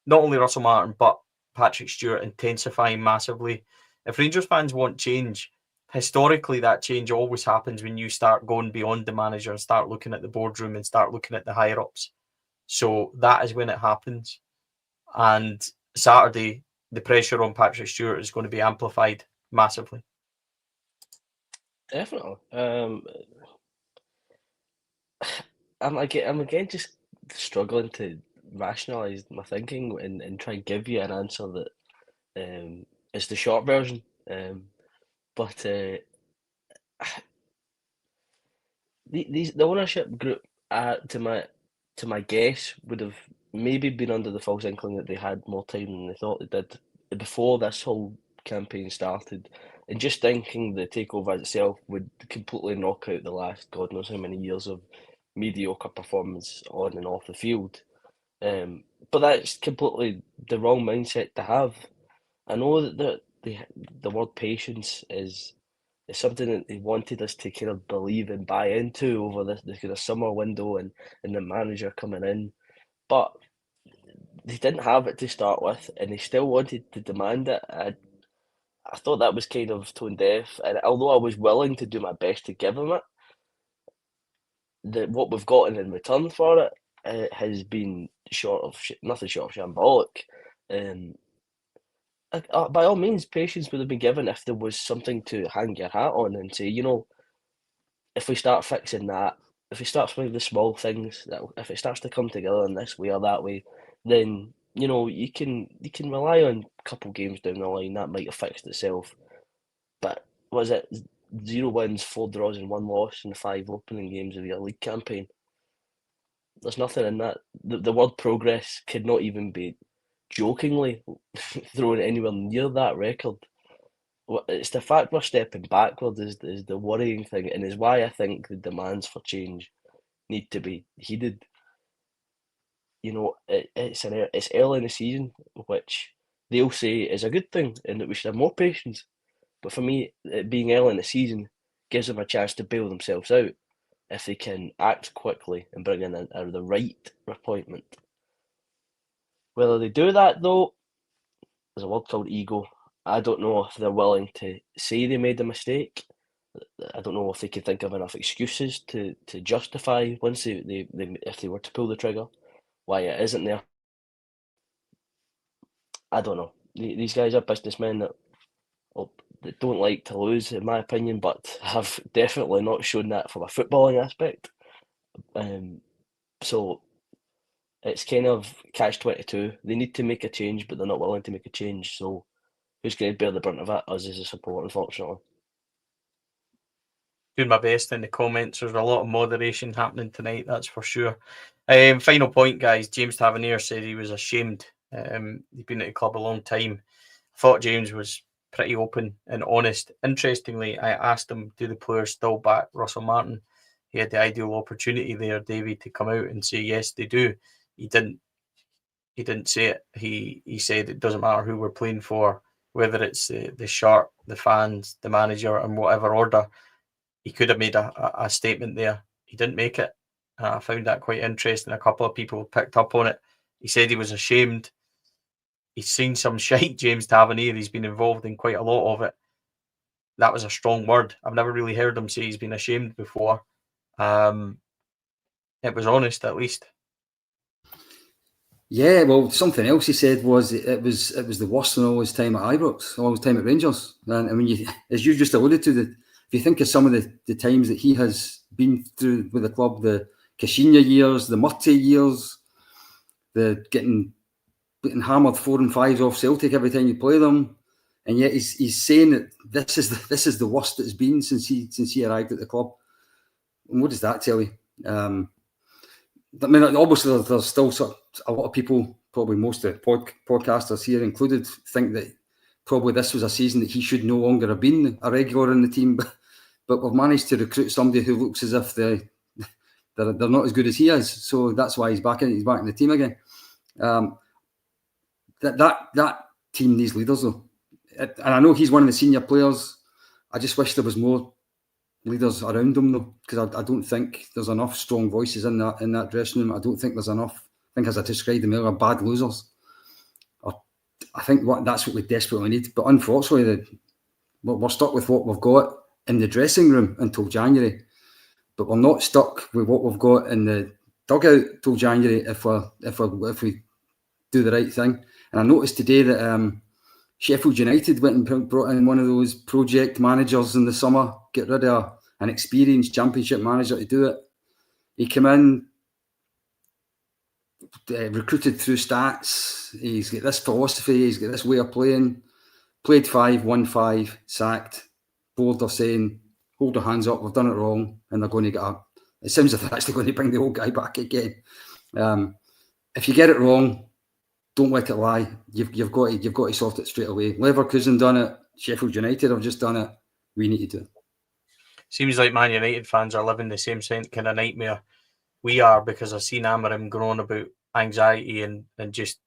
A: not only Russell Martin, but Patrick Stewart intensifying massively. If Rangers fans want change, historically that change always happens when you start going beyond the manager and start looking at the boardroom and start looking at the higher-ups. So that is when it happens. And Saturday, the pressure on Patrick Stewart is going to be amplified massively.
D: Definitely. I'm again just struggling to rationalise my thinking and try and give you an answer that is the short version. But the ownership group, to my guess, would have maybe been under the false inkling that they had more time than they thought they did before this whole campaign started, and just thinking the takeover itself would completely knock out the last God knows how many years of mediocre performance on and off the field. But that's completely the wrong mindset to have. I know that the word patience is something that they wanted us to kind of believe and buy into over the kind of summer window and the manager coming in, but they didn't have it to start with, and they still wanted to demand it. I thought that was kind of tone deaf, and although I was willing to do my best to give them it, what we've gotten in return for it has been nothing short of shambolic. By all means, patience would have been given if there was something to hang your hat on and say, if we start fixing that, if we start with the small things, that if it starts to come together in this way or that way, then you can rely on a couple games down the line that might have fixed itself. But was it 0 wins, 4 draws, and 1 loss in the 5 opening games of your league campaign? There's nothing in that. The word progress could not even be jokingly thrown anywhere near that record. It's the fact we're stepping backward is the worrying thing, and is why I think the demands for change need to be heeded. It's early in the season, which they'll say is a good thing, and that we should have more patience. But for me, it being early in the season gives them a chance to bail themselves out if they can act quickly and bring in the right appointment. Whether they do that, though, there's a word called ego. I don't know if they're willing to say they made a mistake. I don't know if they can think of enough excuses to justify once they if they were to pull the trigger, why it isn't there. I don't know. These guys are businessmen that don't like to lose, in my opinion, but have definitely not shown that from a footballing aspect. So it's kind of catch-22. They need to make a change, but they're not willing to make a change. So who's going to bear the brunt of it? Us as a support, unfortunately.
A: Doing my best in the comments. There's a lot of moderation happening tonight, that's for sure. Final point, guys. James Tavernier said he was ashamed. He's been at the club a long time. I thought James was pretty open and honest. Interestingly, I asked him, do the players still back Russell Martin? He had the ideal opportunity there, Davie, to come out and say, yes, they do. He didn't say it. He said it doesn't matter who we're playing for, whether it's the shirt, the fans, the manager, and whatever order. He could have made a statement there. He didn't make it. I found that quite interesting. A couple of people picked up on it. He said he was ashamed. He's seen some shite, James Tavernier. He's been involved in quite a lot of it. That was a strong word. I've never really heard him say he's been ashamed before. It was honest, at least.
B: Yeah, well, something else he said was it was the worst in all his time at Ibrox, all his time at Rangers. And I mean, as you just alluded to, if you think of some of the times that he has been through with the club, the Kashinya years, the Murty years, the getting hammered 4 and 5s off Celtic every time you play them, and yet he's saying that this is the worst it's been since he arrived at the club. And what does that tell you? I mean, obviously there's still a lot of people, probably most of the podcasters here included, think that probably this was a season that he should no longer have been a regular in the team, but we've managed to recruit somebody who looks as if they're not as good as he is. So that's why he's back in the team again. That team needs leaders, though. And I know he's one of the senior players. I just wish there was more leaders around him, though, because I don't think there's enough strong voices in that dressing room. I don't think there's enough. I think, as I described them earlier, bad losers. I think that's what we desperately need. But unfortunately, we're stuck with what we've got in the dressing room until January. But we're not stuck with what we've got in the dugout till January if we do the right thing. And I noticed today that Sheffield United went and brought in one of those project managers in the summer, get rid of an experienced Championship manager to do it. He came in, recruited through stats. He's got this philosophy, he's got this way of playing. Played 5, won 5, sacked. Board are saying, hold their hands up, we've done it wrong, and they're going to get up. It seems like they're actually going to bring the old guy back again. If you get it wrong, don't let it lie. You've got to sort it straight away. Leverkusen done it. Sheffield United have just done it. We need to do it.
A: Seems like Man United fans are living the same kind of nightmare we are, because I've seen Amarim going on about anxiety and just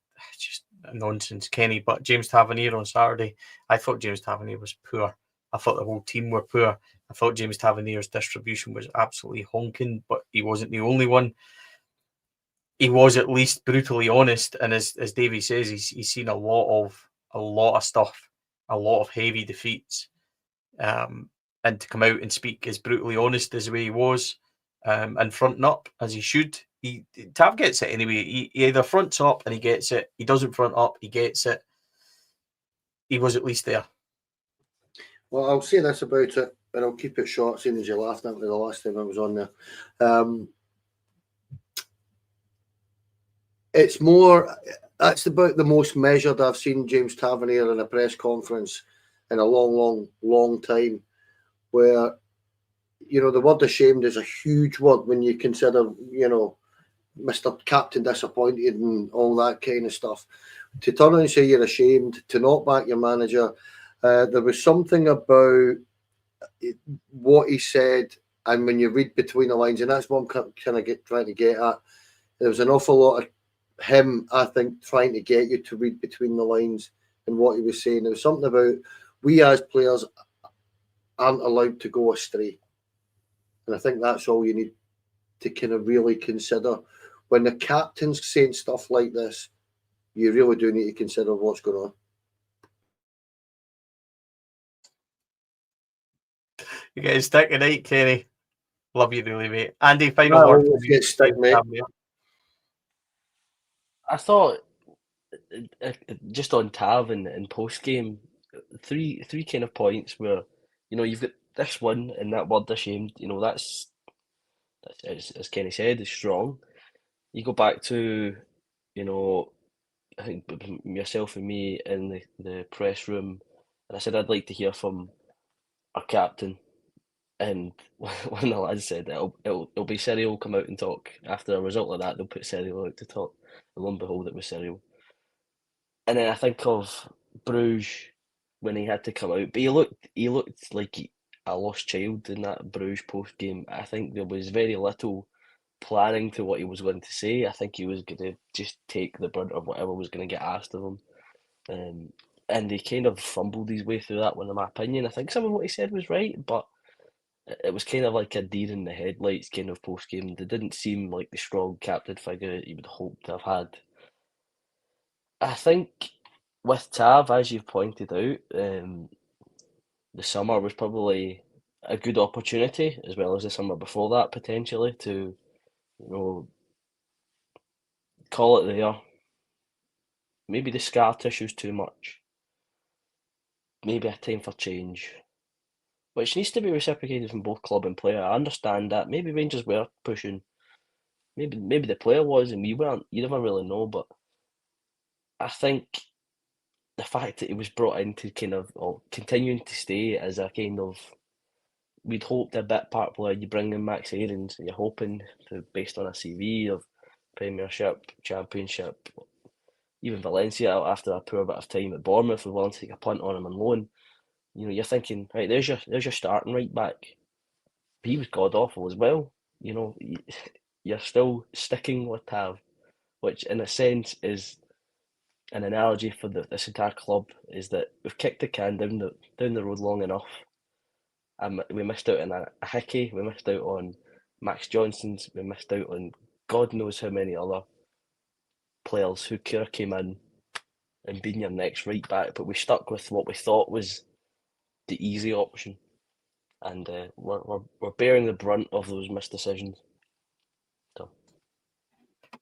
A: nonsense, Kenny. But James Tavernier on Saturday, I thought James Tavernier was poor. I thought the whole team were poor. I thought James Tavernier's distribution was absolutely honking, but he wasn't the only one. He was at least brutally honest, and as Davie says, he's seen a lot of stuff, a lot of heavy defeats, and to come out and speak as brutally honest as the way he was, and fronting up as he should, Tav gets it anyway. He either fronts up and he gets it. He doesn't front up, he gets it. He was at least there.
C: Well, I'll say this about it, and I'll keep it short, seeing as you laughed at me the last time I was on there. It's more, that's about the most measured I've seen James Tavernier in a press conference in a long time, where, you know, the word ashamed is a huge word when you consider, you know, Mr. Captain disappointed and all that kind of stuff. To turn around and say you're ashamed, to not back your manager, there was something about what he said, and when you read between the lines, and that's what I'm kind of trying to get at, there was an awful lot of him, I think, trying to get you to read between the lines and what he was saying. There was something about we as players aren't allowed to go astray. And I think that's all you need to kind of really consider. When the captain's saying stuff like this, you really do need to consider what's going on.
A: You get a stick tonight, Kenny. Love you really, mate. Andy, final word.
C: Get stick, mate.
D: I thought, just on Tav and post game, three kind of points where, you know, you've got this one and that word ashamed. You know, that's as Kenny said, is strong. You go back to, you know, I think yourself and me in the press room, and I said I'd like to hear from our captain. And one of the lads said it'll be Serial come out and talk. After a result like that, they'll put Serial out to talk. And lo and behold, it was Serial. And then I think of Bruges when he had to come out, but he looked like a lost child in that Bruges post game. I think there was very little planning to what he was going to say. I think he was going to just take the brunt of whatever was going to get asked of him. And he kind of fumbled his way through that one, in my opinion. I think some of what he said was right, but it was kind of like a deer in the headlights kind of post game. They didn't seem like the strong captain figure you would hope to have had. I think with Tav, as you've pointed out, the summer was probably a good opportunity, as well as the summer before that, potentially, to, you know, call it there. Maybe the scar tissue's too much. Maybe a time for change, which needs to be reciprocated from both club and player. I understand that. Maybe Rangers were pushing. Maybe the player was and we weren't. You never really know, but I think the fact that he was brought in to kind of, or continuing to stay as a kind of, we'd hoped a bit part player. You bring in Max Aarons, and you're hoping to, based on a CV of Premiership, Championship, even Valencia after a poor bit of time at Bournemouth, we're willing to take a punt on him on loan. You know, you're thinking, right, there's your starting right back. But he was god awful as well. You know, you're still sticking with Tav, which in a sense is an analogy for this entire club, is that we've kicked the can down the road long enough. We missed out on a Hickey, we missed out on Max Johnson's, we missed out on God knows how many other players who could have came in and been your next right back, but we stuck with what we thought was the easy option, and we're bearing the brunt of those missed decisions. So.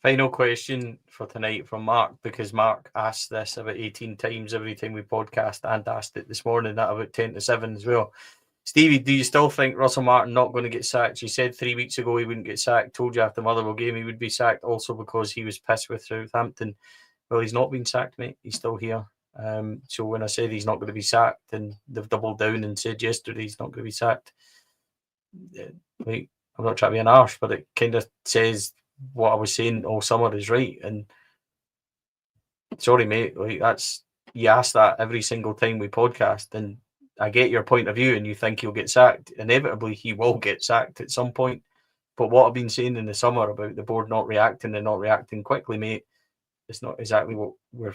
A: Final question for tonight from Mark, because Mark asked this about 18 times every time we podcast, and asked it this morning at about 10 to 7 as well. Stevie, do you still think Russell Martin not going to get sacked? You said 3 weeks ago he wouldn't get sacked. Told you after Motherwell game he would be sacked, also because he was pissed with Southampton. Well, he's not been sacked, mate. He's still here. So when I said he's not going to be sacked, and they've doubled down and said yesterday he's not going to be sacked, like, I'm not trying to be an arse, but it kind of says what I was saying all summer is right. And sorry, mate, like, that's, you ask that every single time we podcast, and I get your point of view, and you think he'll get sacked. Inevitably, he will get sacked at some point. But what I've been saying in the summer about the board not reacting and not reacting quickly, mate, it's not exactly what we're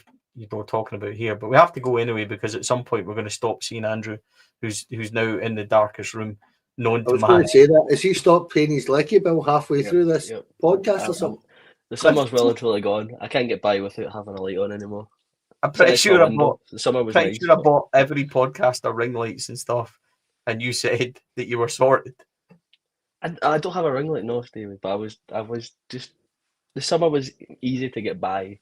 A: talking about here. But we have to go anyway, because at some point we're going to stop seeing Andrew, who's now in the darkest room known to man. I was
C: going to say that. Has he stopped paying his lecky bill halfway through this podcast or something?
D: The summer's well and truly gone. I can't get by without having a light on anymore.
A: I'm pretty sure I bought.
D: The summer was
A: pretty
D: nice,
A: sure I bought every podcaster ring lights and stuff, and you said that you were sorted.
D: I don't have a ring light, no, Stevie, but I was just the summer was easy to get by,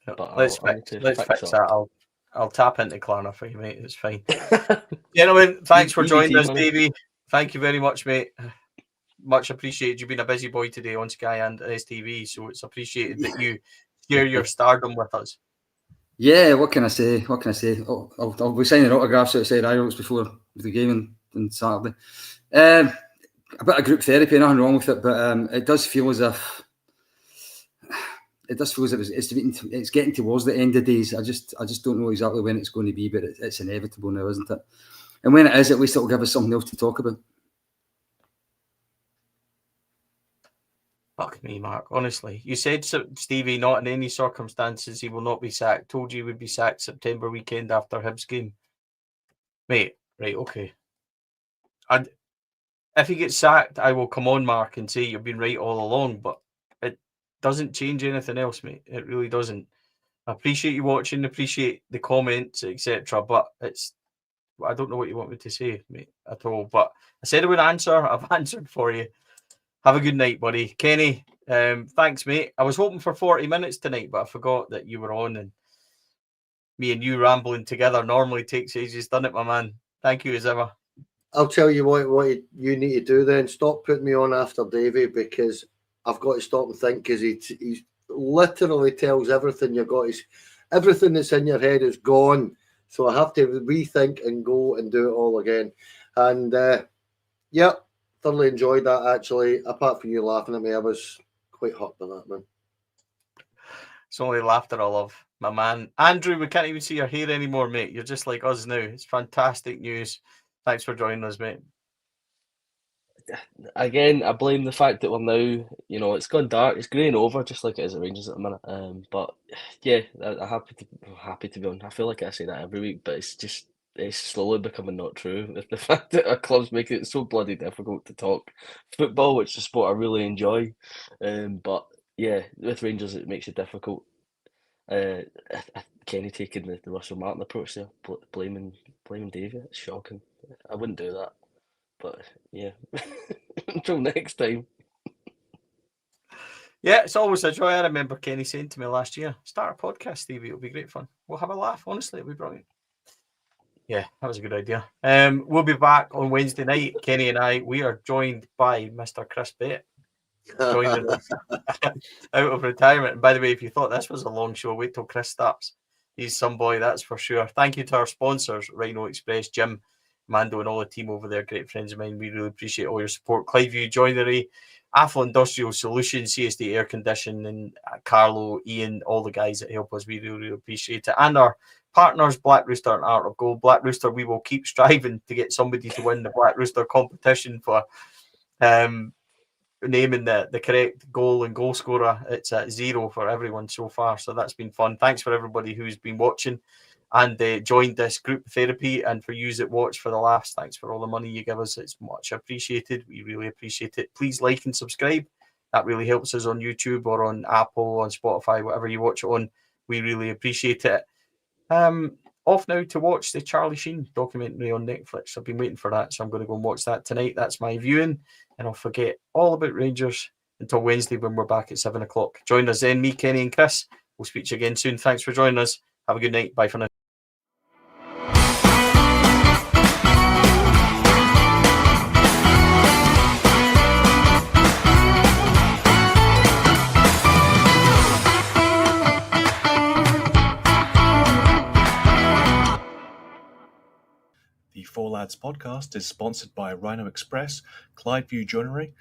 D: but
A: Let's
D: I need to
A: fix
D: fix
A: that. I'll tap into Klarna for you, mate. It's fine. Gentlemen, thanks for joining us,
D: money.
A: Davie. Thank you very much, mate. Much appreciated. You've been a busy boy today on Sky and STV, so it's appreciated that you share your stardom with us.
B: Yeah, what can I say? I'll be signing autographs outside Idols before the game on Saturday. A bit of group therapy, nothing wrong with it, but it does feel as if it's getting towards the end of days. I just don't know exactly when it's going to be, but it's inevitable now, isn't it? And when it is, at least it'll give us something else to talk about.
A: Fuck me, Mark. Honestly, you said Stevie, not in any circumstances he will not be sacked. Told you he would be sacked September weekend after Hibs game, mate. Right, okay. And if he gets sacked, I will come on, Mark, and say you've been right all along. But it doesn't change anything else, mate. It really doesn't. I appreciate you watching, appreciate the comments, etc. But I don't know what you want me to say, mate, at all. But I said I would answer. I've answered for you. Have a good night, buddy. Kenny, thanks, mate. I was hoping for 40 minutes tonight, but I forgot that you were on, and me and you rambling together normally takes ages, doesn't it, my man? Thank you as ever.
C: I'll tell you what you need to do then. Stop putting me on after Davie, because I've got to stop and think, because he literally tells everything you've got. Everything that's in your head is gone. So I have to rethink and go and do it all again. And yeah, thoroughly enjoyed that, actually. Apart from you laughing at me, I was quite hurt by that, man.
A: It's only laughter I love, my man. Andrew, we can't even see your hair anymore, mate. You're just like us now. It's fantastic news. Thanks for joining us, mate.
D: Again, I blame the fact that we're now, it's gone dark. It's greying over, just like it is at Rangers at the minute. But yeah, I'm happy to be on. I feel like I say that every week, but it's slowly becoming not true. The fact that our clubs make it so bloody difficult to talk football, which is a sport I really enjoy. But yeah, with Rangers it makes it difficult. Kenny taking the Russell Martin approach there, blaming Davie. It's shocking. I wouldn't do that. But yeah, until next time.
A: Yeah, it's always a joy. I remember Kenny saying to me last year, start a podcast, Stevie. It'll be great fun. We'll have a laugh. Honestly, it'll be brilliant. Yeah, that was a good idea. We'll be back on Wednesday night. Kenny and I, we are joined by Mr. Chris Bate, joining us out of retirement. And by the way, if you thought this was a long show, wait till Chris starts. He's some boy, that's for sure. Thank you to our sponsors, Rhino Express, Jim, Mando, and all the team over there. Great friends of mine. We really appreciate all your support. Cliveview Joinery, Affle Industrial Solutions, CSD Air Conditioning, Carlo, Ian, all the guys that help us. We really, really appreciate it. And our partners, Black Rooster and Art of Gold. Black Rooster, we will keep striving to get somebody to win the Black Rooster competition for naming the correct goal and goal scorer. It's at 0 for everyone so far, so that's been fun. Thanks for everybody who's been watching and joined this group therapy, and for you that watch for the laughs, thanks for all the money you give us. It's much appreciated. We really appreciate it. Please like and subscribe. That really helps us on YouTube or on Apple, on Spotify, whatever you watch it on. We really appreciate it. Off now to watch the Charlie Sheen documentary on Netflix. I've been waiting for that, so I'm going to go and watch that tonight. That's my viewing, and I'll forget all about Rangers until Wednesday when we're back at 7 o'clock. Join us then, me, Kenny and Chris. We'll speak to you again soon. Thanks for joining us. Have a good night. Bye for now.
E: The Four Lads podcast is sponsored by Rhino Express, Cliveview Joinery,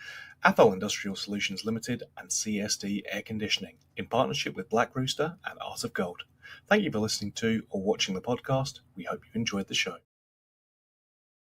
E: Affle Industrial Solutions Limited, and CSD Air Conditioning, in partnership with Black Rooster and Art of Gold. Thank you for listening to or watching the podcast. We hope you enjoyed the show.